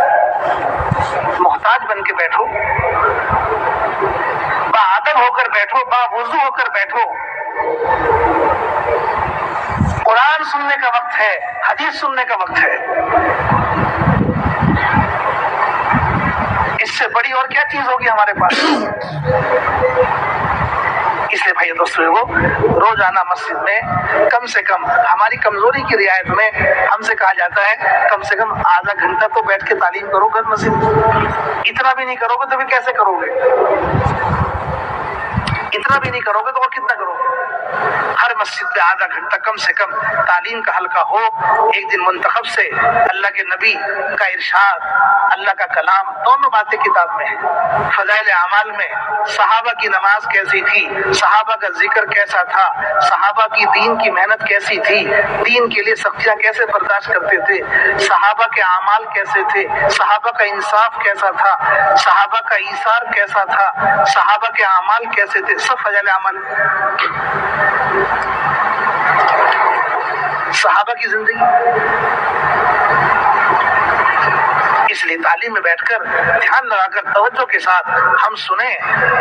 محتاج بن کے بیٹھو، باادب ہو کر بیٹھو، باوضو ہو کر بیٹھو۔ قرآن سننے کا وقت ہے، حدیث سننے کا وقت ہے۔ اس سے بڑی اور کیا چیز ہوگی ہمارے پاس؟ इसलिए भाई दोस्तों रोजाना मस्जिद में कम से कम हमारी कमजोरी की रियायत में हमसे कहा जाता है कम से कम आधा घंटा तो बैठ के तालीम करो घर मस्जिद। इतना भी नहीं करोगे तो फिर कैसे करोगे? इतना भी नहीं करोगे तो और कितना करोगे? हर मस्जिद में आधा घंटा कम से कम तालीम का हल्का हो। एक दिन मुंतखब से अल्लाह के नबी का इरशाद, अल्लाह का कलाम, दोनों बातें किताब में है। फज़ाइल अमाल में सहाबा की नमाज कैसी थी, सहाबा का जिक्र कैसा था, सहाबा की दीन की मेहनत कैसी थी, दीन के लिए सख्तियां कैसे बर्दाश्त करते थे, सहाबा के अमाल कैसे थे, सहाबा का इंसाफ कैसा था, सहाबा का ईसार कैसा था, सहाबा के अमाल कैसे थे, सब फज़ाइल अमाल। सहाबा की जिंदगी। इसलिए तालीम में बैठकर ध्यान लगाकर तवज्जो के साथ हम सुने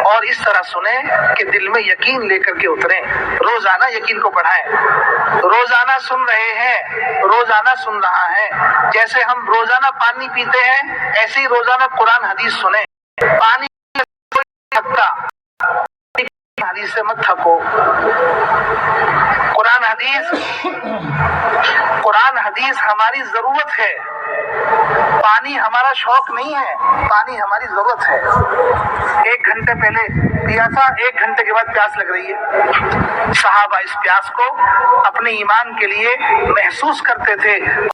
और इस तरह सुने कि दिल में यकीन लेकर के उतरें। रोजाना यकीन को बढ़ाएं। रोजाना सुन रहे हैं, रोजाना सुन रहा है। जैसे हम रोजाना पानी पीते हैं ऐसे ही रोजाना कुरान हदीस सुने। पानी थकता, हदीस से मत थको। कुरान हदीस हमारी जरूरत है, पानी हमारा शौक नहीं है, पानी हमारी जरूरत है। 1 घंटे पहले प्यासा, 1 घंटे के बाद प्यास लग रही है। सहाबा इस प्यास को अपने ईमान के लिए महसूस करते थे।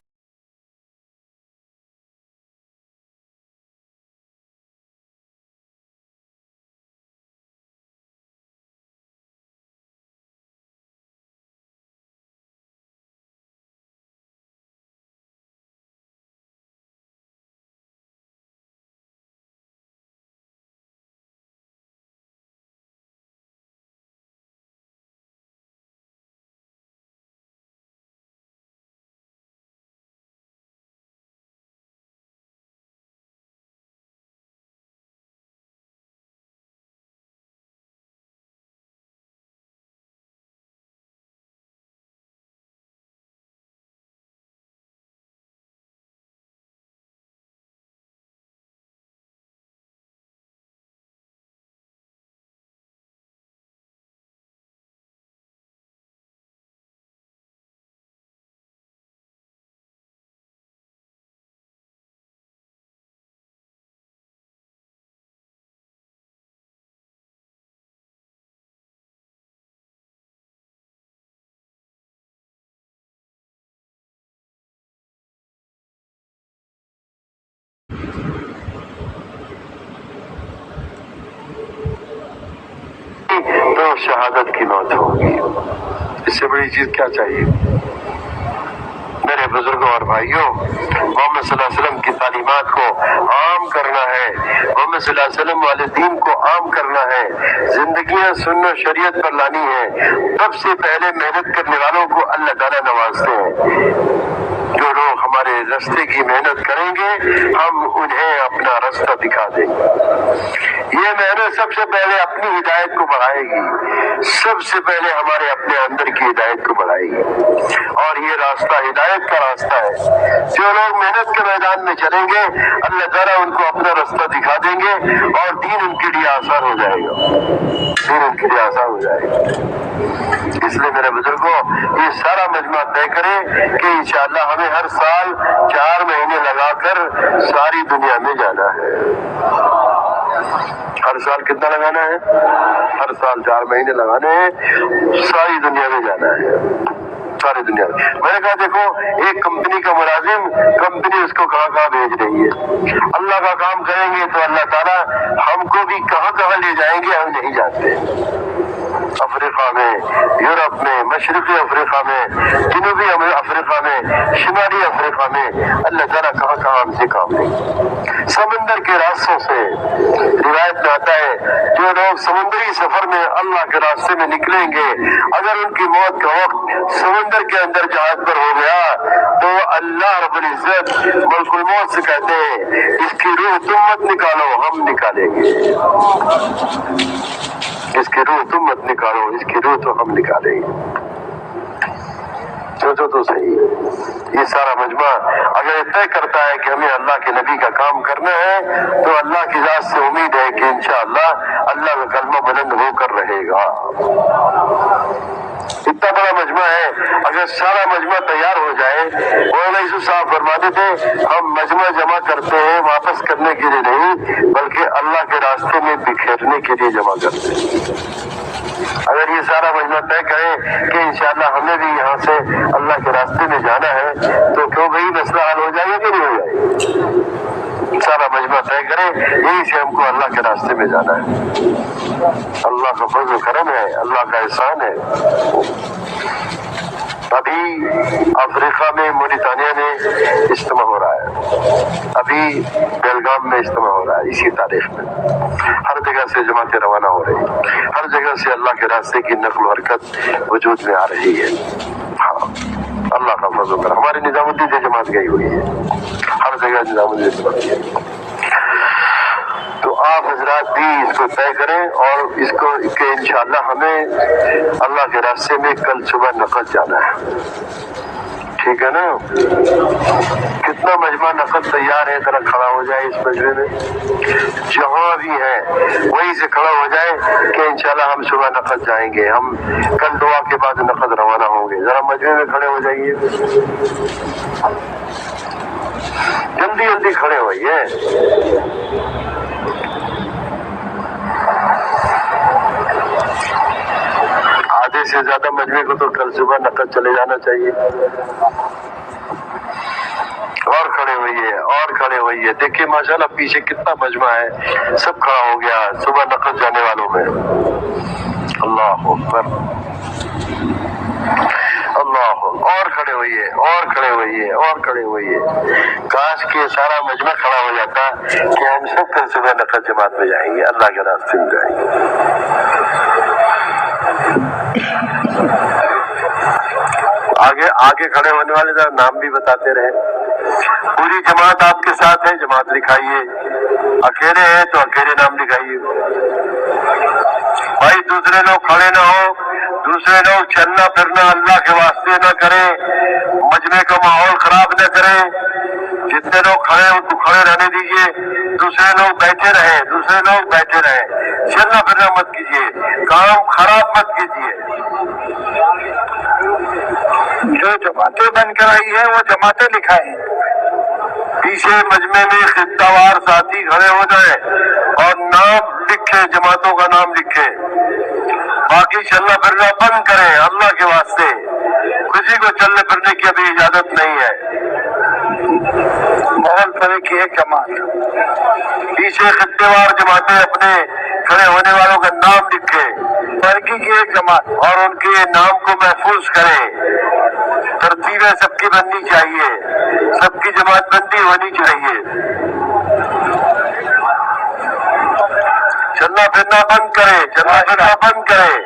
तो शहादत की मौत होगी। इससे बड़ी चीज क्या चाहिए? मेरे बुजुर्गों और भाइयों, मोहम्मद सल्लल्लाहु अलैहि वसल्लम की तालीमात को आम करना है, मोहम्मद सल्लल्लाहु अलैहि वसल्लम वाले दीन को आम करना है, जिंदगियां सुन्नत शरीयत पर लानी है। सबसे पहले मेहनत करने वालों को अल्लाह ताला नवाजते हैं। जो लोग हमारे रास्ते की मेहनत करेंगे हम उन्हें अपना रास्ता दिखा देंगे। ये मेहनत सबसे पहले अपनी हिदायत को बढ़ाएगी, सबसे पहले हमारे अपने अंदर की हिदायत को बढ़ाएगी। और ये रास्ता हिदायत का रास्ता है। जो लोग मेहनत के मैदान में चलेंगे अल्लाह ताला उनको अपना रास्ता दिखा देंगे और दीन उनके लिए आसान हो जाएगा, दीन उनके लिए आसान हो जाएगा। इसलिए मेरे बुजुर्गों, ये सारा मजमा तय करें कि इंशाअल्लाह हमें हर साल 4 महीने लगाकर सारी दुनिया में जाना है। हर साल कितना लगाना है? हर साल 4 महीने लगाने हैं, सारी दुनिया में जाना है, सारी दुनिया में। मैंने कहा देखो, एक कंपनी का मुलाजिम, कंपनी उसको कहाँ कहाँ भेज रही है। अल्लाह का काम करेंगे तो अल्लाह ताला हमको भी कहाँ कहाँ ले जाएंगे हम नहीं जानते। अफ्रीका में, यूरोप में, मशरक़ी अफ्रीका में, जनूबी अफ्रीका में, शुमाली अफ्रीका में, अल्लाह ताला कहाँ कहाँ हमसे काम लेंगे। समंदर के रास्तों से रिवायत में आता है, जो लोग समुद्री सफर में अल्लाह के रास्ते में निकलेंगे, अगर उनकी मौत का वक्त समंदर के अंदर जहाज पर हो गया तो अल्लाह रब्बुल इज्जत मलकुल मौत से कहते हैं, इसकी रूह तुम मत निकालो, हम निकालेंगे। इसकी रूह तुम मत निकालो, इसकी रूह तो हम निकालेंगे। सोचो तो सही, ये सारा मजमा अगर ये तय करता है कि हमें अल्लाह के नबी का काम करना है तो अल्लाह की जात से उम्मीद है कि इंशाअल्लाह अल्लाह का कलमा बुलंद होकर रहेगा। इतना बड़ा मजमा है, अगर सारा मजमा तैयार हो जाए। मौलाना यूसुफ साहब फरमाते थे हम मजमा जमा करते हैं वापस करने के लिए नहीं, बल्कि अल्लाह के रास्ते में बिखेरने के लिए जमा करते हैं। अगर ये सारा मजमा तय करें कि इंशाअल्लाह हमें भी यहाँ से अल्लाह के रास्ते में जाना है तो क्यों भाई मसला हल हो जाएगा कि नहीं हो जाएगा? सारा मजमा तय करें यही से हमको अल्लाह के रास्ते में जाना है। अल्लाह का फजल करम है, अल्लाह का एहसान है। अभी अफ्रीका में मोरितानिया में इज्तिमा हो रहा है, अभी बेलगाम में इज्तिमा हो रहा है, इसी तारीख में हर जगह से जमातें रवाना हो रही है, हर जगह से अल्लाह के रास्ते की नक्ल हरकत वजूद में आ रही है। हाँ, अल्लाह का फजल कर। हमारी निजामुद्दीन से जमात गई हुई है, हर जगह निजामुद्दीन से जमात गई। तो आप हजरात भी इसको तय करें और इसको कि इंशाअल्लाह हमें अल्लाह के रास्ते में कल सुबह नकद जाना है, ठीक है ना? कितना मजमा नकद तैयार है, जरा खड़ा हो जाए इस मजमे में, जहाँ भी है वहीं से खड़ा हो जाए कि इंशाअल्लाह हम सुबह नकद जाएंगे, हम कल दुआ के बाद नकद रवाना होंगे। जरा मजमे में खड़े हो जाइए, जल्दी जल्दी खड़े होइए। आधे से ज्यादा मजमे को तो कल सुबह नकद चले जाना चाहिए। और खड़े होइए, और खड़े होइए। देखिए माशाल्लाह पीछे कितना मजमा है, सब खड़ा हो गया सुबह नकद जाने वालों में। अल्लाह अकबर, अल्लाह। और खड़े होइए, और खड़े होइए, और खड़े होइए। काश के सारा मजमा खड़ा हो जाता कि हम सब कल सुबह नकद जमात में जाएंगे, अल्लाह के रास्ते में जाएंगे। आगे आगे खड़े होने वाले जरा नाम भी बताते रहे। पूरी जमात आपके साथ है, जमात लिखाइए। अकेले हैं तो अकेले नाम लिखाइए। भाई दूसरे लोग खड़े ना हो, दूसरे लोग चलना फिरना अल्लाह के वास्ते ना करें, मजमे का माहौल खराब न करें। जितने लोग खड़े हैं उनको खड़े रहने दीजिए, दूसरे लोग बैठे रहे, दूसरे लोग बैठे रहे। चलना फिरना मत कीजिए, काम खराब मत कीजिए। जो जमातें बन कर आई है वो जमातें लिखाएं। पीछे मजमे में खित्तावार साथी खड़े हो जाए और नाम लिखे, जमातों का नाम लिखे। बाकी चलना फिरना बंद करें अल्लाह के वास्ते। किसी को चलने फिरने की अभी इजाजत नहीं है। माहौल फरे की एक जमात, पीछे खित्तेवार जमातें अपने खड़े होने वालों का नाम लिखे, तरक्की की एक जमात, और उनके नाम को महफूज करें। तरतीबें सबकी बननी चाहिए, सबकी जमात बंदी होनी चाहिए। चलना फिरना बंद करें, चलना फिरना बंद करें।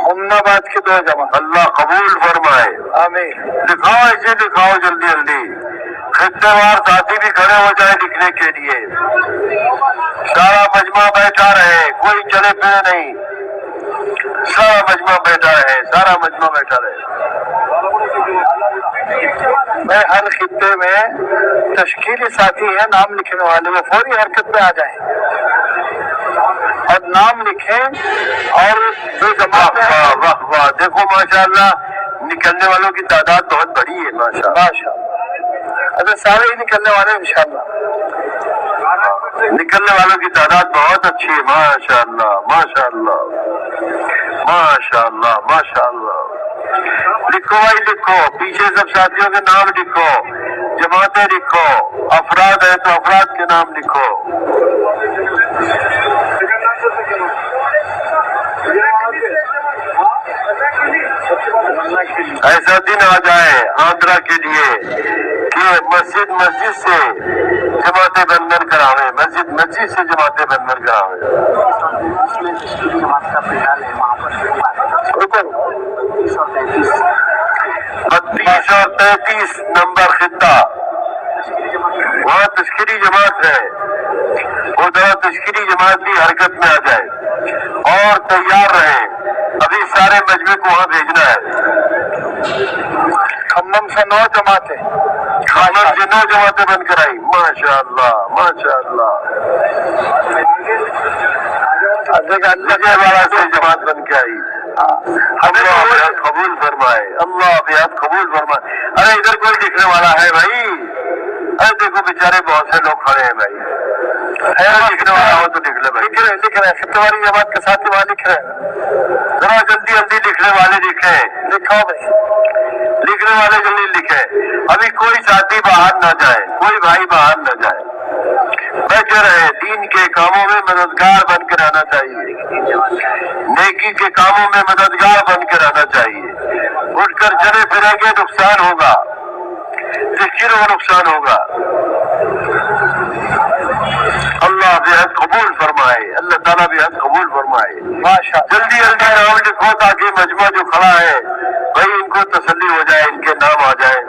हुम्नाबाद की 2 जमात अल्लाह कबूल फरमाए, आमीन। लिखाओ, इसे लिखाओ जल्दी जल्दी। खित्तेवार साथी भी खड़े हो जाए लिखने के लिए। सारा मजमा बैठा रहे, कोई चले फिरे नहीं। सारा मजमा बैठा रहे, सारा मजमा बैठा रहे। मैं हर खित्ते में तश्कीली साथी है नाम लिखने वाले, वो फौरी हरकत में आ जाए और नाम लिखें। और जो जमात में वाह वाह, देखो माशाअल्लाह निकलने वालों की तादाद बहुत बड़ी है माशाअल्लाह। अगर सारे ही निकलने वाले इंशाअल्लाह, निकलने वालों की तादाद बहुत अच्छी है माशाअल्लाह माशाअल्लाह माशाअल्लाह माशाअल्लाह। लिखो भाई लिखो, पीछे सब साथियों के नाम लिखो, जमातें लिखो, अफराद है तो अफराद के नाम लिखो। ऐसा दिन आ जाए आंध्रा के लिए कि मस्जिद मस्जिद से जमातें बंधन करावे, मस्जिद मस्जिद से जमातें बंधन करावे। 32 और 33 नंबर खित्ता, वहाँ तश्कीरी जमात है, वो जरा तश्कीरी जमात भी हरकत में आ जाए। اور تیار رہیں، ابھی سارے مجمع کو وہاں بھیجنا ہے۔ کھمم سے 9 جماعتیں، کھمم سے 9 جماعتیں بن کر آئی، ماشاء اللہ ماشاء اللہ۔ وجے والا سے جماعت بن کے آئی، اللہ بیعت قبول فرمائے، اللہ بیعت قبول فرمائے۔ ارے ادھر کوئی لکھنے والا ہے بھائی؟ ارے دیکھو بیچارے بہت سے لوگ کھڑے ہیں بھائی، لکھنے والا ہو تو لکھ لے بھائی۔ لکھ رہے ہیں خطواری جماعت کے ساتھ وہاں لکھ رہے ہیں، ذرا جلدی جلدی لکھنے والے لکھیں، لکھو بھائی، لکھنے والے جلدی لکھیں، ابھی کوئی ساتھی باہر نہ جائے، کوئی بھائی باہر نہ جائے، بیٹھے رہے، دین کے کاموں میں مددگار بن کے رہنا چاہیے، نیکی کے کاموں میں مددگار بن کے رہنا چاہیے۔ اٹھ کر چلے پھریں گے نقصان ہوگا، ذکر و نقصان ہوگا۔ اللہ بیعت قبول فرمائے، اللہ تعالیٰ بیعت قبول فرمائے۔ جلدی جلدی نام لکھو تاکہ مجمع جو کھڑا ہے بھائی ان کو تسلی ہو جائے، ان کے نام آ جائے۔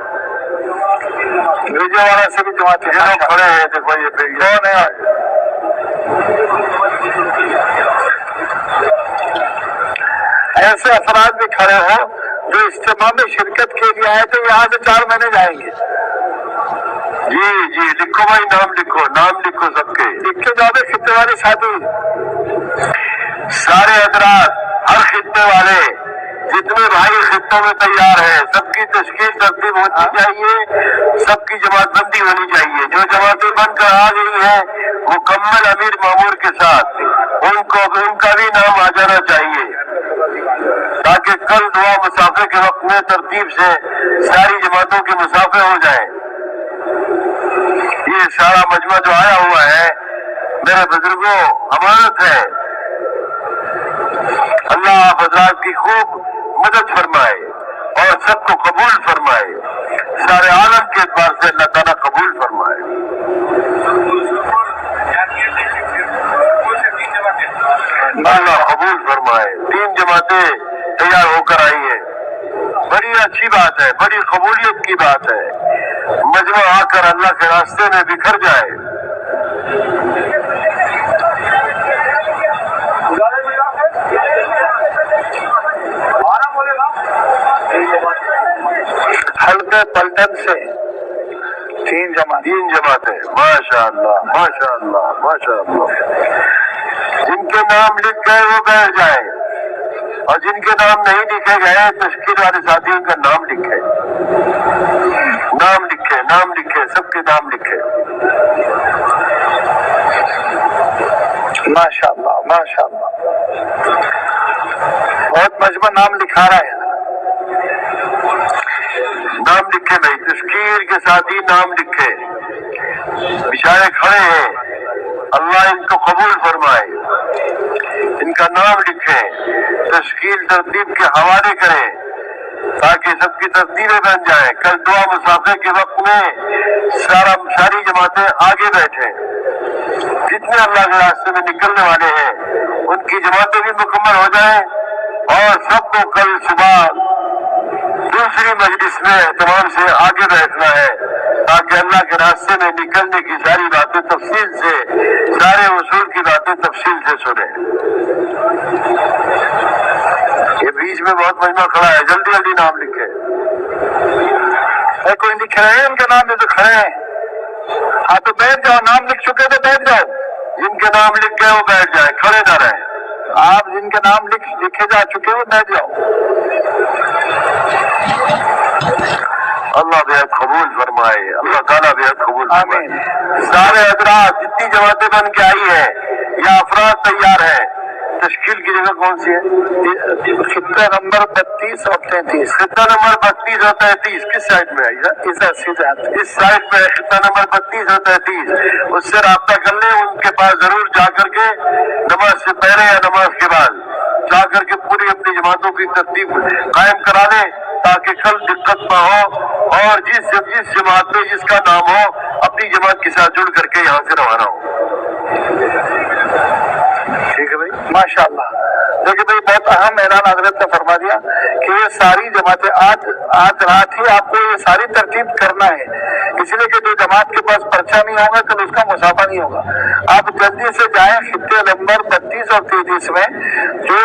وجے والا سے بھی جماعت لوگ کھڑے ہیں، دیکھو یہ پہ کون ہے آج؟ ایسے افراد بھی کھڑے ہو جو اجتماع میں شرکت کے لیے آئے تھے، یہاں سے 4 مہینے جائیں گے۔ جی جی لکھو بھائی، نام لکھو، نام لکھو سب کے، لکھ کے جاؤ خطے والے ساتھی، سارے حضرات، ہر خطے والے جتنے بھائی خطوں میں تیار ہیں، سب کی تشکیل ترتیب ہونی چاہیے، سب کی جماعت بندی ہونی چاہیے۔ جو جماعتیں بن کر آ گئی ہیں مکمل امیر مامور کے ساتھ، ان کا بھی نام آ جانا چاہیے تاکہ کل دعا مسافے کے وقت میں ترتیب سے ساری جماعتوں کے مسافے ہو جائیں۔ یہ سارا مجمع جو آیا ہوا ہے میرے بزرگوں امانت ہے، اللہ آپ حضرات کی خوب مدد فرمائے اور سب کو قبول فرمائے، سارے عالم کے اعتبار سے اللہ تعالیٰ قبول فرمائے۔ اللہ قبول فرمائے۔ 3 جماعتیں تیار ہو کر آئی ہیں، بڑی اچھی بات ہے، بڑی قبولیت کی بات ہے۔ مجمع آ کر اللہ کے راستے میں بکھر جائے۔ حلقے پلٹن سے 3 جماعتیں، ماشاء اللہ ماشاء اللہ ماشاء اللہ۔ جن کے نام لکھ گئے وہ بیٹھ جائیں، اور جن کے نام نہیں لکھے گئے تشکیل والے ساتھیوں کا نام لکھے، نام لکھے، نام لکھے، سب کے نام لکھے۔ ماشاء اللہ ماشاء اللہ، بہت مجمع نام لکھا رہا ہے، نام لکھے بھائی، تشکیل کے ساتھ ہی نام لکھے، بیچارے کھڑے ہیں، اللہ ان کو قبول فرمائے، ان کا نام لکھیں، تشکیل ترتیب کے حوالے کریں تاکہ سب کی ترتیبیں بن جائیں، کل دعا مسافے کے وقت میں ساری جماعتیں آگے بیٹھیں، جتنے اللہ کے راستے میں نکلنے والے ہیں ان کی جماعتیں بھی مکمل ہو جائیں، اور سب کو کل صبح دوسری مجلس میں اہتمام سے آگے بیٹھنا ہے تاکہ اللہ کے راستے میں نکلنے کی ساری باتیں تفصیل سے، سارے اصول کی باتیں تفصیل سے سنیں۔ یہ بیچ میں بہت مجمع کھڑا ہے، جلدی جلدی نام لکھے۔ کوئی لکھ رہے ہیں ان کے نام جو کھڑے ہیں؟ ہاں تو بیٹھ جاؤ، نام لکھ چکے تو بیٹھ جاؤ، جن کے نام لکھ گئے وہ بیٹھ جائیں، کھڑے نہ رہیں۔ آپ جن کے نام لکھے جا چکے ہو بیٹھ جاؤ۔ اللہ بیعت قبول فرمائے، اللہ تعالیٰ بیعت قبول فرمائے۔ سارے حضرات جتنی جماعتیں بن کے آئی ہیں یا افراد تیار ہیں، تشکیل کی جگہ کون سی ہے؟ خطہ نمبر 32 اور 33۔ خطہ نمبر 32 اور 33 کس سائٹ میں ہے؟ اس سائٹ میں خطہ نمبر 32 اور 33، اس سے رابطہ کر لیں، ان کے پاس ضرور جا کر کے نماز سے پہلے یا نماز کے بعد جا کر کے پوری اپنی جماعتوں کی ترتیب قائم کرا لیں تاکہ کل دقت نہ ہو، اور جس جماعت میں جس کا نام ہو اپنی جماعت کے ساتھ جڑ کر کے یہاں سے روانہ ہو۔ ٹھیک ہے بھائی، ماشاء اللہ۔ دیکھیں بھائی بہت اہم اعلان حضرت نے فرما دیا کہ یہ ساری جماعتیں آج رات ہی آپ کو یہ ساری ترتیب کرنا ہے۔ اس لیے کہ جو جماعت کے پاس پرچہ نہیں ہوگا کل اس کا مسافہ نہیں ہوگا. آپ جلدی سے جائیں خطے نمبر 32 اور 33 میں جو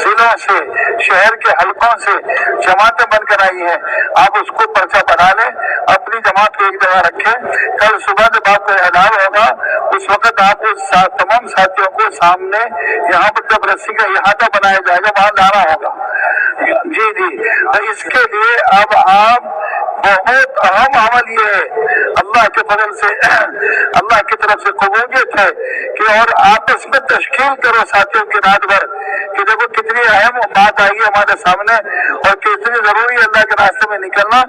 ضلعوں سے شہر کے حلقوں سے جماعتیں بن کر آئی ہیں آپ اس کو پرچہ بنا لیں, اپنی جماعت کو ایک جگہ رکھیں. کل صبح جب آپ کا اعلان ہوگا اس وقت آپ تمام ساتھیوں کو سامنے یہاں پر جب رسی کا احاطہ بنایا جائے گا وہاں لانا ہوگا. جی تو اس کے لیے اب آپ بہت اہم عمل یہ ہے اللہ کے فضل سے اللہ کی طرف سے قبولیت ہے کہ اور آپس میں تشکیل کرو ساتھیوں کی رات بھر کہ دیکھو کتنی اہم بات آئی ہے ہمارے سامنے اور کتنی ضروری ہے اللہ کے راستے میں نکلنا.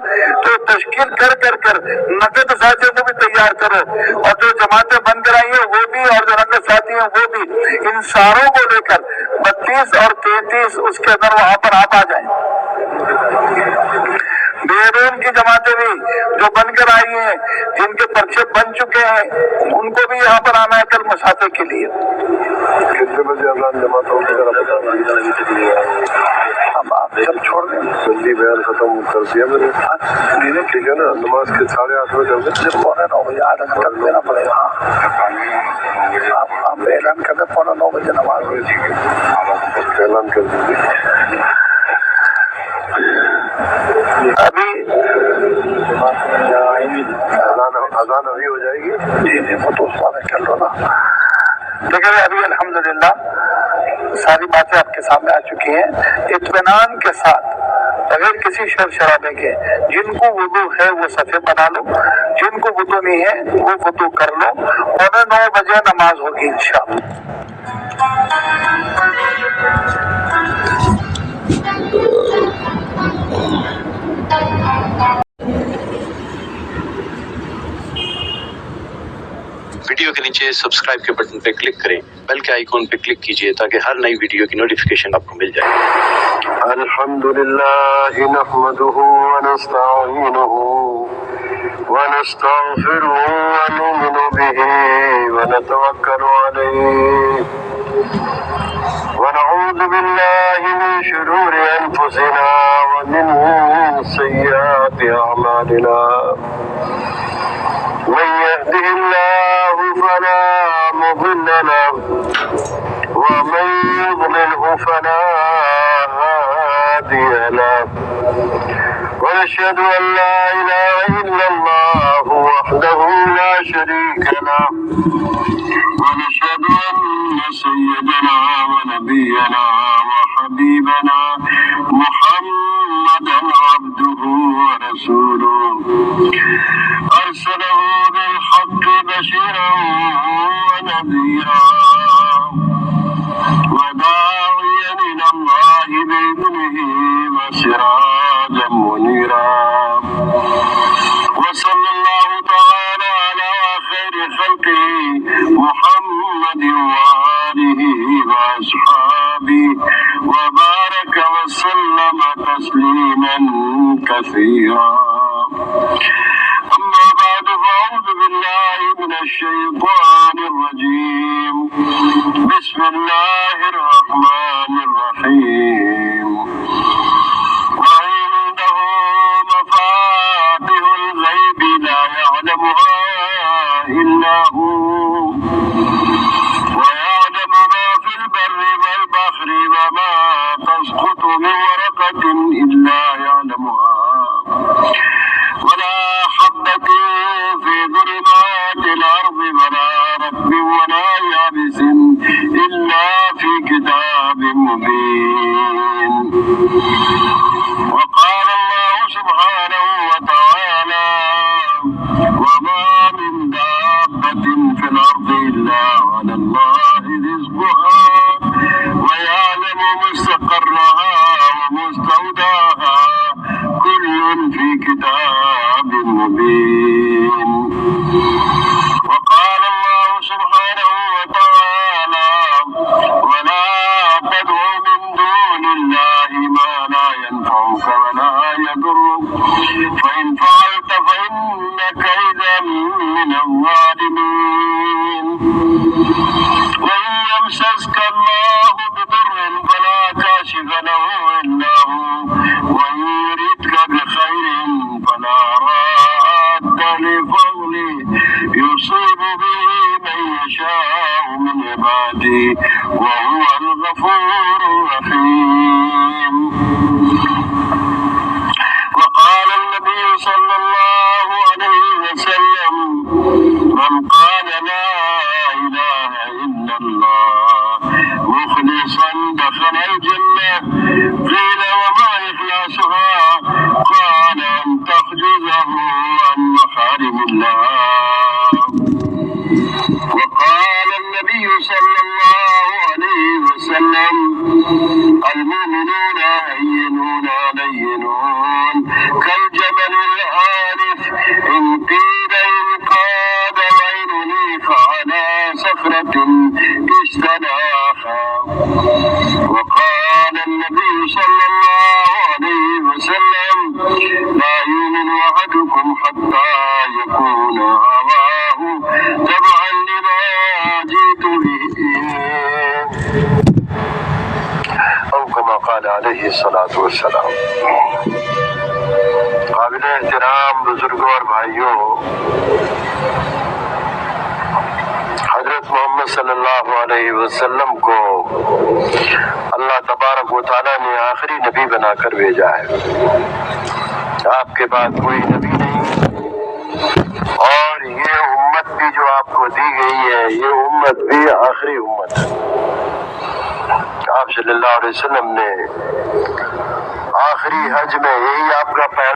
تو تشکیل کر نقد ساتھیوں کو بھی تیار کرو اور جو جماعتیں بن کر آئی ہیں وہ بھی اور جو نقد ساتھی ہیں وہ بھی, ان ساروں کو لے کر 32 اور 33 اس کے اندر وہاں پر آپ آ جائیں. بیرون کی جماعتیں بھی جو بن کر آئی ہیں جن کے پرچے بن چکے ہیں ان کو بھی یہاں پر آنا ہے کل مسافر کے لیے. کتنے بجے اذان جماعت ہوگی ذرا بتا. اب آپ جب چھوڑ دیں جلدی بیان ختم کر دیا میں نے, ٹھیک ہے نا, نماز کے 8:30 بجے کر دیں. 9:45 بجے آدھا گھنٹہ دینا پڑے گا. آپ اعلان کر دیں 9:45 بجے نماز اعلان کر دیجیے. ابھی اذان ابھی ہو جائے گی. جی وہ تو اس بات چل رہا نا. لیکن ابھی الحمدللہ ساری باتیں آپ کے سامنے آ چکی ہیں اطمینان کے ساتھ بغیر کسی شور شرابے کے. جن کو وضو ہے وہ صفے بنا لو, جن کو وضو نہیں ہے وہ وضو کر لو. 9:45 بجے نماز ہوگی انشاءاللہ. ویڈیو کے نیچے سبسکرائب کے بٹن پہ کلک کریں, بیل کے آئیکن پہ کلک کیجیے تاکہ ہر نئی ویڈیو کی نوٹیفیکیشن آپ کو مل جائے. الحمدللہ نحمده ونستعینه ونستغفره ونؤمن به ونتوکل علیہ ونعوذ باللہ من شرور انفسنا ومن سیئات اعمالنا. من يهده الله فلا مضل له ومن يضلله فلا هادي له ونشهد أن لا إله إلا الله وحده لا شريك له ونشهد أن سيدنا ونبينا وحبيبنا محمدا عبده ورسوله أرسله بالحق بشيرا ونذيرا وداعيا إلى الله بإذنه وسراجا منيرا. وصلى الله تعالى على خير خلقه محمد وآله وأصحابه وبارك وسلم تسليما كثيرا. أما بعد فأعوذ بالله من الشيطان الرجيم. بسم الله الرحمن الرحيم. وعنده مفاتح الغيب لا يعلمها إلا هو ويعلم ما في البر والبحر وما تسقط من ورقة إلا يعلمها ولا حبة في ظلمات الأرض ولا رطب ولا يابس إلا في كتاب عبادي وهو الغفور الرحيم. وقال النبي صلى الله عليه وسلم من قال لا إله إلا الله مخلصا دخل الجنة. قيل وما إخلاصها؟ قال أن تحجزه عن محارم الله. وقال النبي صلى الله عليه وسلم المؤمنون هينون لينون كالجبل الآلف إن قيل انقاد عينني فعلى صخرة استناخا. وقال النبي صلى الله عليه وسلم لا يؤمن أحدكم حتى يكون هواه تبعا لما جئت به او كما قال علیہ الصلوۃ والسلام. قابل احترام بزرگوں اور بھائیوں، حضرت محمد صلی اللہ علیہ وسلم کو اللہ تبارک و تعالیٰ نے آخری نبی بنا کر بھیجا ہے. آپ کے بعد کوئی نبی نہیں، اور یہ امت بھی جو آپ کو دی گئی ہے یہ امت بھی آخری امت ہے. آپ صلی اللہ علیہ وسلم نے آخری حج میں یہی آپ کا پہلا